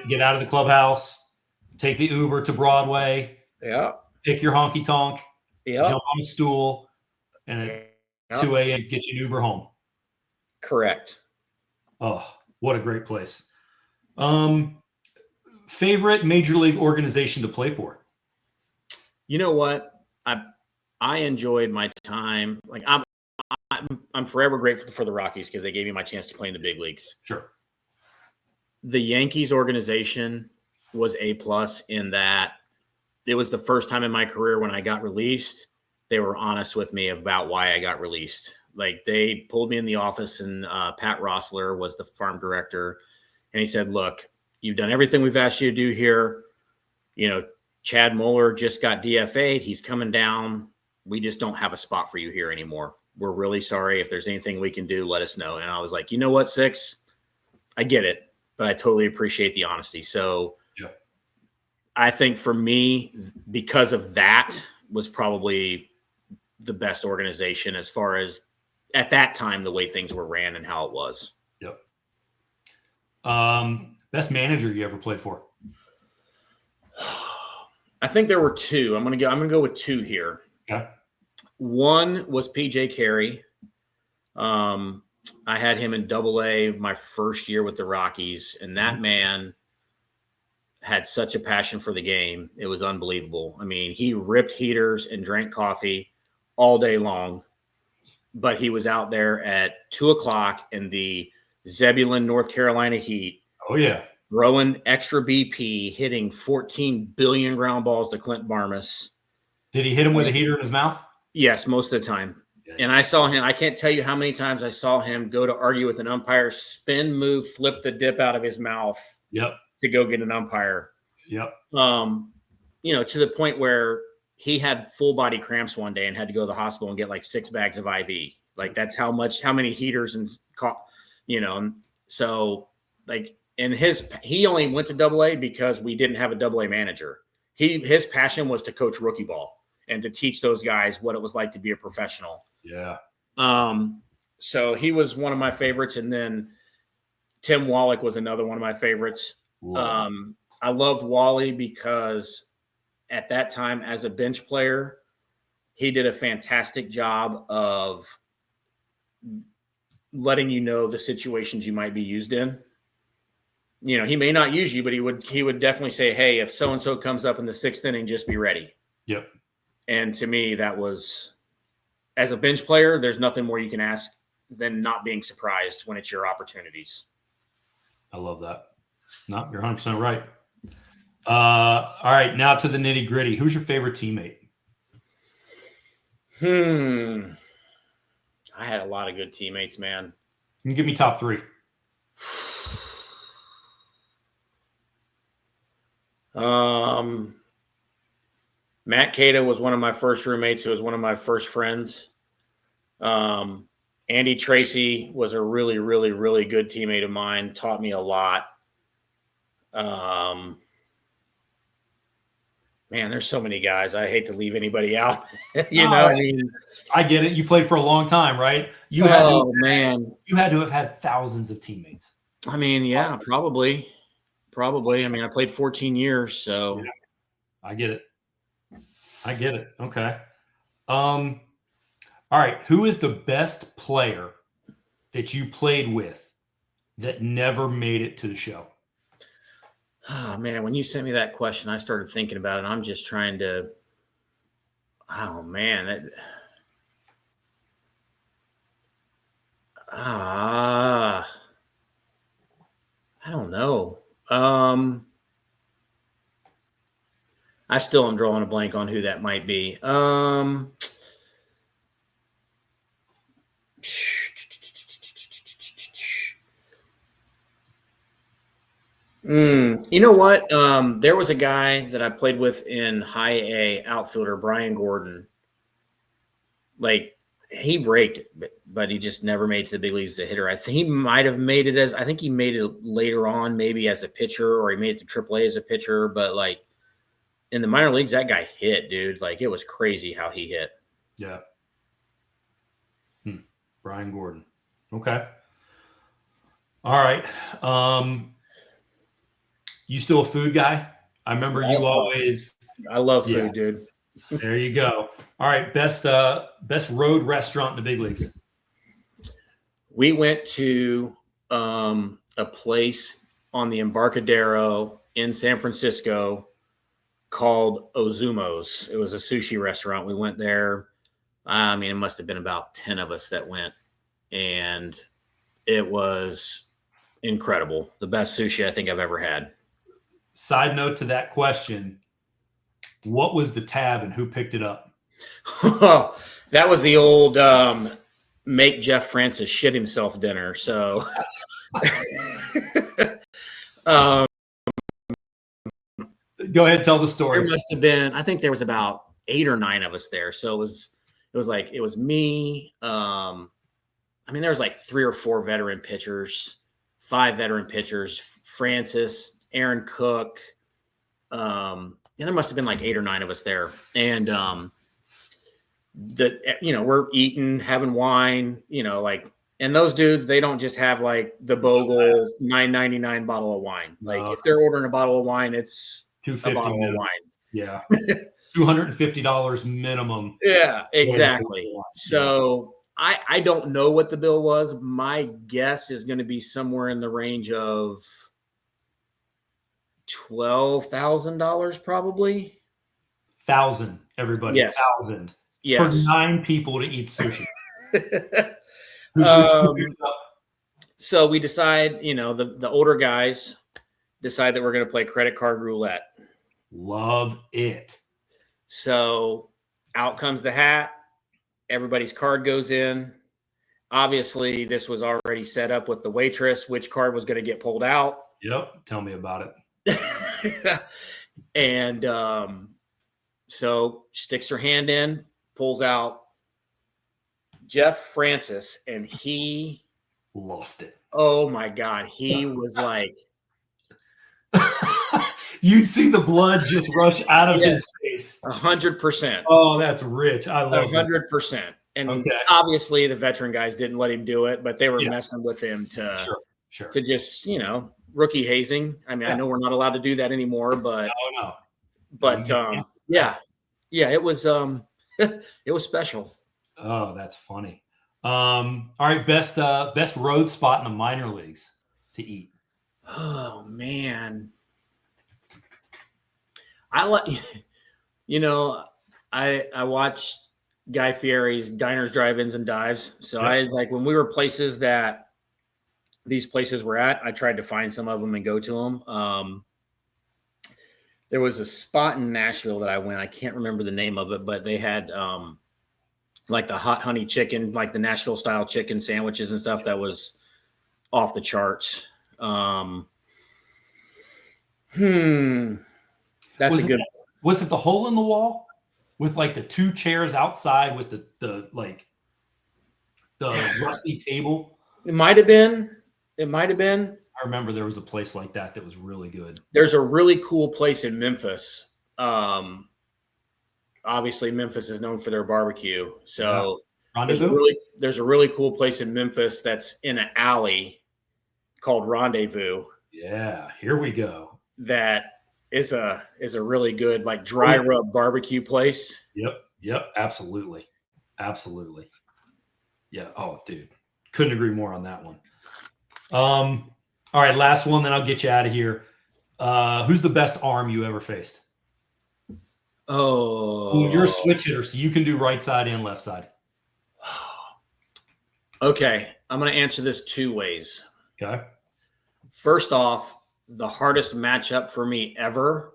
Get out of the clubhouse, take the Uber to Broadway. Yeah. Pick your honky tonk. Yeah. Jump on a stool, and at 2 a.m. get you an Uber home. Correct. Oh, what a great place. Favorite major league organization to play for? You know what? I enjoyed my time. Like I'm forever grateful for the Rockies because they gave me my chance to play in the big leagues. Sure. The Yankees organization was A+ in that it was the first time in my career when I got released, they were honest with me about why I got released. Like they pulled me in the office, and Pat Rossler was the farm director. And he said, look, you've done everything we've asked you to do here. You know, Chad Mueller just got DFA'd. He's coming down. We just don't have a spot for you here anymore. We're really sorry. If there's anything we can do, let us know. And I was like, you know what, Six? I get it, but I totally appreciate the honesty. So yeah. I think for me, because of that, was probably the best organization as far as at that time, the way things were ran and how it was. Yep. Best manager you ever played for? I think there were two. I'm gonna go with two here. Okay. One was PJ Carey. I had him in AA my first year with the Rockies, and that man had such a passion for the game. It was unbelievable. I mean, he ripped heaters and drank coffee all day long, but he was out there at 2:00 in the Zebulon, North Carolina heat. Oh, yeah. Throwing extra BP, hitting 14 billion ground balls to Clint Barmas. Did he hit him with a heater in his mouth? Yes, most of the time. And I saw him, I can't tell you how many times I saw him go to argue with an umpire, spin move, flip the dip out of his mouth to go get an umpire. Yep. You know, to the point where he had full body cramps one day and had to go to the hospital and get like 6 bags of IV. Like that's how many heaters and, you know, so like, and he only went to AA because we didn't have a AA manager. His passion was to coach rookie ball and to teach those guys what it was like to be a professional. Yeah. So he was one of my favorites. And then Tim Wallach was another one of my favorites. I loved Wally because at that time as a bench player, he did a fantastic job of letting you know the situations you might be used in. You know, he may not use you, but he would definitely say, hey, if so-and-so comes up in the 6th inning, just be ready. Yep. And to me, that was, as a bench player, there's nothing more you can ask than not being surprised when it's your opportunities. I love that. No, you're 100% right. All right, now to the nitty gritty. Who's your favorite teammate? I had a lot of good teammates, man. You can give me top 3. Matt Cato was one of my first roommates, who was one of my first friends. Andy Tracy was a really, really, really good teammate of mine, taught me a lot. Man, there's so many guys. I hate to leave anybody out. I mean, I get it. You played for a long time, right? You had to have had thousands of teammates. I mean, yeah, probably. I mean, I played 14 years, so yeah, I get it. Okay. All right. Who is the best player that you played with that never made it to the show? Oh, man, when you sent me that question, I started thinking about it. I'm just trying to – oh, man. I don't know. I still am drawing a blank on who that might be. You know what? There was a guy that I played with in high A, outfielder, Brian Gordon. Like, he raked, but he just never made it to the big leagues as a hitter. I think he might have made it I think he made it later on, maybe as a pitcher, or he made it to AAA as a pitcher. But like in the minor leagues, that guy hit, dude. Like, it was crazy how he hit. Yeah. Brian Gordon. Okay. All right. You still a food guy? I remember you always. I love food, dude. There you go. All right. Best road restaurant in the big leagues. We went to a place on the Embarcadero in San Francisco called Ozumo's. It was a sushi restaurant. We went there. I mean, it must have been about 10 of us that went, and it was incredible. The best sushi I think I've ever had. Side note to that question, what was the tab and who picked it up? That was the old make Jeff Francis shit himself dinner. So, Go ahead, tell the story. there must have been, I think there was about 8 or 9 of us there. So it was me. I mean, there was like 3 or 4 veteran pitchers, 5 veteran pitchers, Francis, Aaron Cook. There must have been like 8 or 9 of us there. And, we're eating, having wine, and those dudes, they don't just have like the Bogle $9.99 bottle of wine. Like if they're ordering a bottle of wine, it's a bottle of wine. Yeah. $250 minimum. Yeah, exactly. So I don't know what the bill was. My guess is going to be somewhere in the range of $12,000 probably. 1,000, everybody. Yes. 1,000. Yes. For 9 people to eat sushi. So we decide, the older guys decide that we're going to play credit card roulette. Love it. So out comes the hat. Everybody's card goes in. Obviously, this was already set up with the waitress, which card was going to get pulled out. Yep. Tell me about it. And so sticks her hand in, pulls out Jeff Francis, and he lost it. Oh my God. He was like, you'd see the blood just rush out of his face. 100%. Oh, that's rich. I love 100%. And obviously the veteran guys didn't let him do it, but they were messing with him to just, rookie hazing. I mean, I know we're not allowed to do that anymore, but it was it was special. Oh, that's funny. All right, best road spot in the minor leagues to eat. Oh man. I watched Guy Fieri's Diners, Drive-Ins, and Dives. So I like when we were places that these places were at, I tried to find some of them and go to them. There was a spot in Nashville that I went. I can't remember the name of it, but they had like the hot honey chicken, like the Nashville style chicken sandwiches and stuff that was off the charts. That's a good. Was it the hole in the wall with like the 2 chairs outside with the rusty table? It might have been. I remember there was a place like that was really good. There's a really cool place in Memphis. Obviously, Memphis is known for their barbecue. So there's a really cool place in Memphis that's in an alley called Rendezvous. Yeah, here we go. That is a really good like dry rub barbecue place. Yep, absolutely. Yeah. Oh, dude, couldn't agree more on that one. All right, last one, then I'll get you out of here. Who's the best arm you ever faced? Oh, you're a switch hitter, so you can do right side and left side. Okay, I'm going to answer this 2 ways. Okay. First off, the hardest matchup for me ever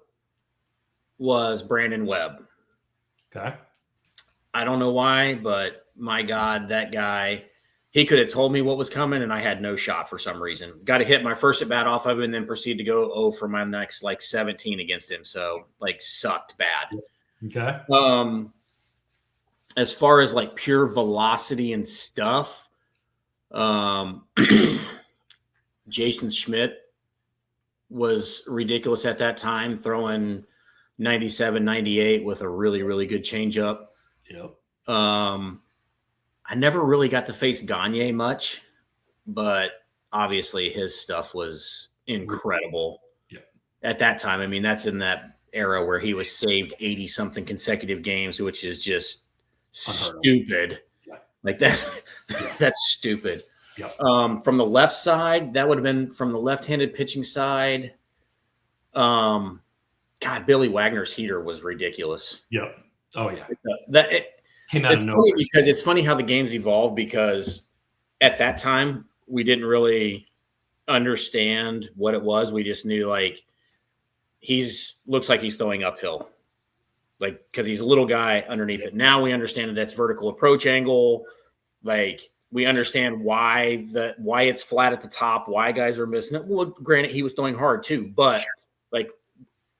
was Brandon Webb. Okay. I don't know why, but my God, that guy, he could have told me what was coming, and I had no shot for some reason. Got to hit my first at bat off of him and then proceed to go 0 for my next 17 against him. So sucked bad. Okay. As far as pure velocity and stuff, Jason Schmidt was ridiculous at that time, throwing 97, 98 with a really, really good changeup. Yep. I never really got to face Gagne much, but obviously his stuff was incredible at that time. I mean, that's in that era where he was saved 80-something consecutive games, which is just stupid. Like that, that's stupid. From the left side, that would have been from the left-handed pitching side. God, Billy Wagner's heater was ridiculous. Yep. Oh yeah. Came out of nowhere. Because it's funny how the games evolve, because at that time we didn't really understand what it was. We just knew looks like he's throwing uphill, because he's a little guy underneath it. Now we understand that that's vertical approach angle. We understand why it's flat at the top, why guys are missing it. Well, granted, he was throwing hard too, but like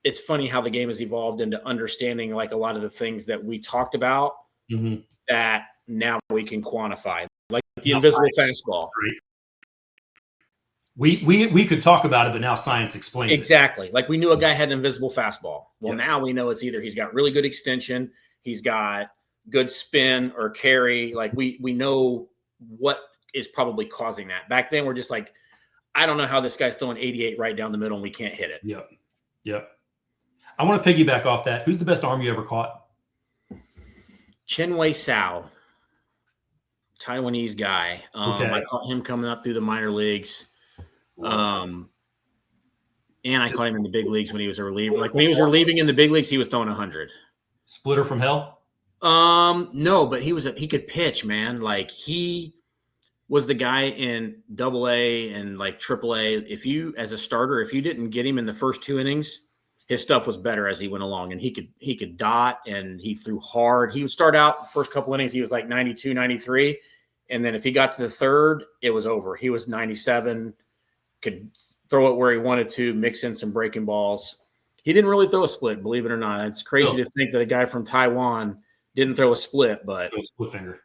it's funny how the game has evolved into understanding like a lot of the things that we talked about that now we can quantify, like the invisible fastball. We could talk about it, but now science explains exactly. Like we knew a guy had an invisible fastball. Well, now we know it's either he's got really good extension, he's got good spin or carry. Like we know what is probably causing that. Back then, we're just like, I don't know how this guy's throwing 88 right down the middle and we can't hit it. Yep. I want to piggyback off that. Who's the best arm you ever caught? Chinwei Sao, Taiwanese guy. I caught him coming up through the minor leagues. And I caught him in the big leagues when he was a reliever. Like when he was relieving in the big leagues, he was throwing 100. Splitter from hell? No, but he could pitch, man. Like he was the guy in AA and like AAA. If you, as a starter, if you didn't get him in the first 2 innings, his stuff was better as he went along, and he could dot and he threw hard. He would start out the first couple innings, he was like 92, 93. And then if he got to the third, it was over. He was 97, could throw it where he wanted to, mix in some breaking balls. He didn't really throw a split, believe it or not. It's crazy to think that a guy from Taiwan didn't throw a split, but split finger.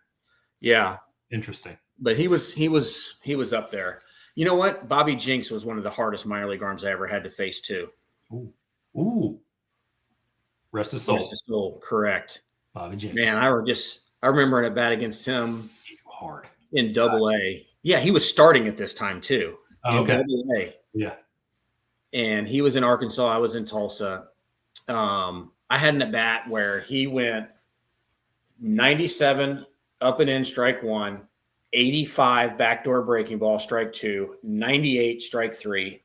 Yeah. Interesting. But he was up there. You know what? Bobby Jinks was one of the hardest minor league arms I ever had to face too. Ooh. Rest his soul. Rest his soul. Correct. Bobby Jinks. Man, I remember in a bat against him hard in AA. Yeah, he was starting at this time too. Okay. AA. Yeah. And he was in Arkansas. I was in Tulsa. I had an at bat where he went 97 up and in, strike 1, 85 backdoor breaking ball, strike 2, 98 strike 3.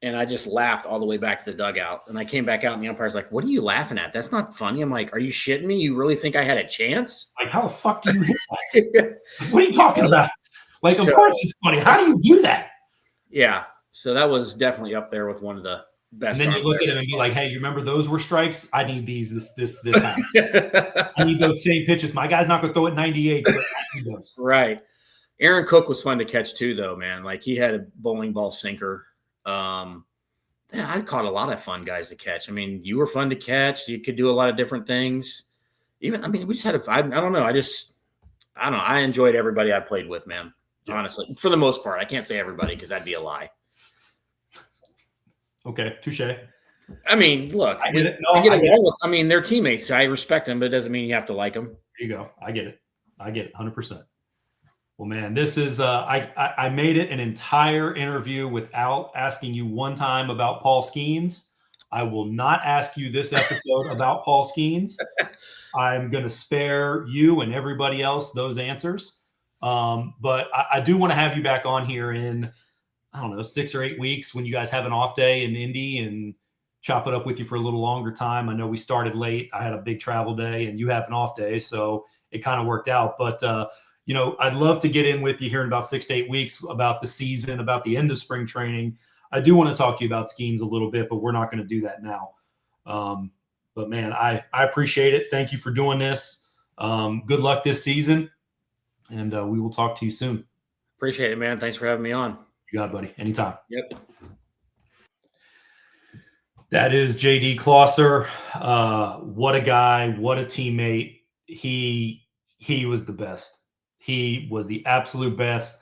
And I just laughed all the way back to the dugout. And I came back out and the umpire's like, "What are you laughing at? That's not funny." I'm like, "Are you shitting me? You really think I had a chance?" Like, how the fuck do you hit that? What are you talking about? Like, of course it's funny. How do you do that? Yeah. So that was definitely up there with one of the best. And then you look at him and be like, "Hey, you remember those were strikes? I need these, this time. I need those same pitches. My guy's not going to throw it 98, but I need those." Right. Aaron Cook was fun to catch too, though, man. Like he had a bowling ball sinker. I caught a lot of fun guys to catch. I mean, you were fun to catch. You could do a lot of different things. We just had I don't know. I don't know. I enjoyed everybody I played with, man. Yeah. Honestly, for the most part. I can't say everybody because that'd be a lie. Okay, touche. I mean, look, I get it. They're teammates. I respect them, but it doesn't mean you have to like them. There you go. I get it. 100%. Well, man, this is I made it an entire interview without asking you one time about Paul Skeens. I will not ask you this episode about Paul Skeens. I'm going to spare you and everybody else those answers. But I do want to have you back on here in, I don't know, 6 or 8 weeks when you guys have an off day in Indy and chop it up with you for a little longer time. I know we started late. I had a big travel day and you have an off day, so it kind of worked out. But, I'd love to get in with you here in about 6 to 8 weeks about the season, about the end of spring training. I do want to talk to you about Skeens a little bit, but we're not going to do that now. But, man, I appreciate it. Thank you for doing this. Good luck this season, and we will talk to you soon. Appreciate it, man. Thanks for having me on. You got it, buddy. Anytime. Yep. That is JD Closser. What a guy. What a teammate. He was the best. He was the absolute best.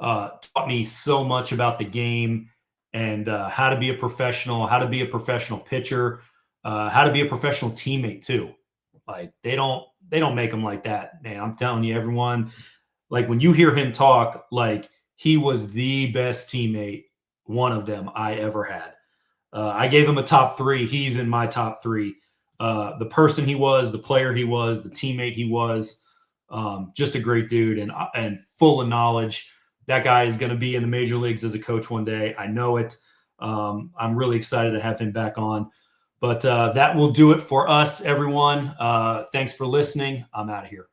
Taught me so much about the game and how to be a professional, how to be a professional pitcher, how to be a professional teammate too. Like they don't make them like that, man. I'm telling you, everyone, like when you hear him talk, like he was the best teammate, one of them I ever had. I gave him a top 3. He's in my top 3. The person he was, the player he was, the teammate he was, just a great dude and full of knowledge. That guy is going to be in the major leagues as a coach one day. I know it. I'm really excited to have him back on. But that will do it for us, everyone. Thanks for listening. I'm out of here.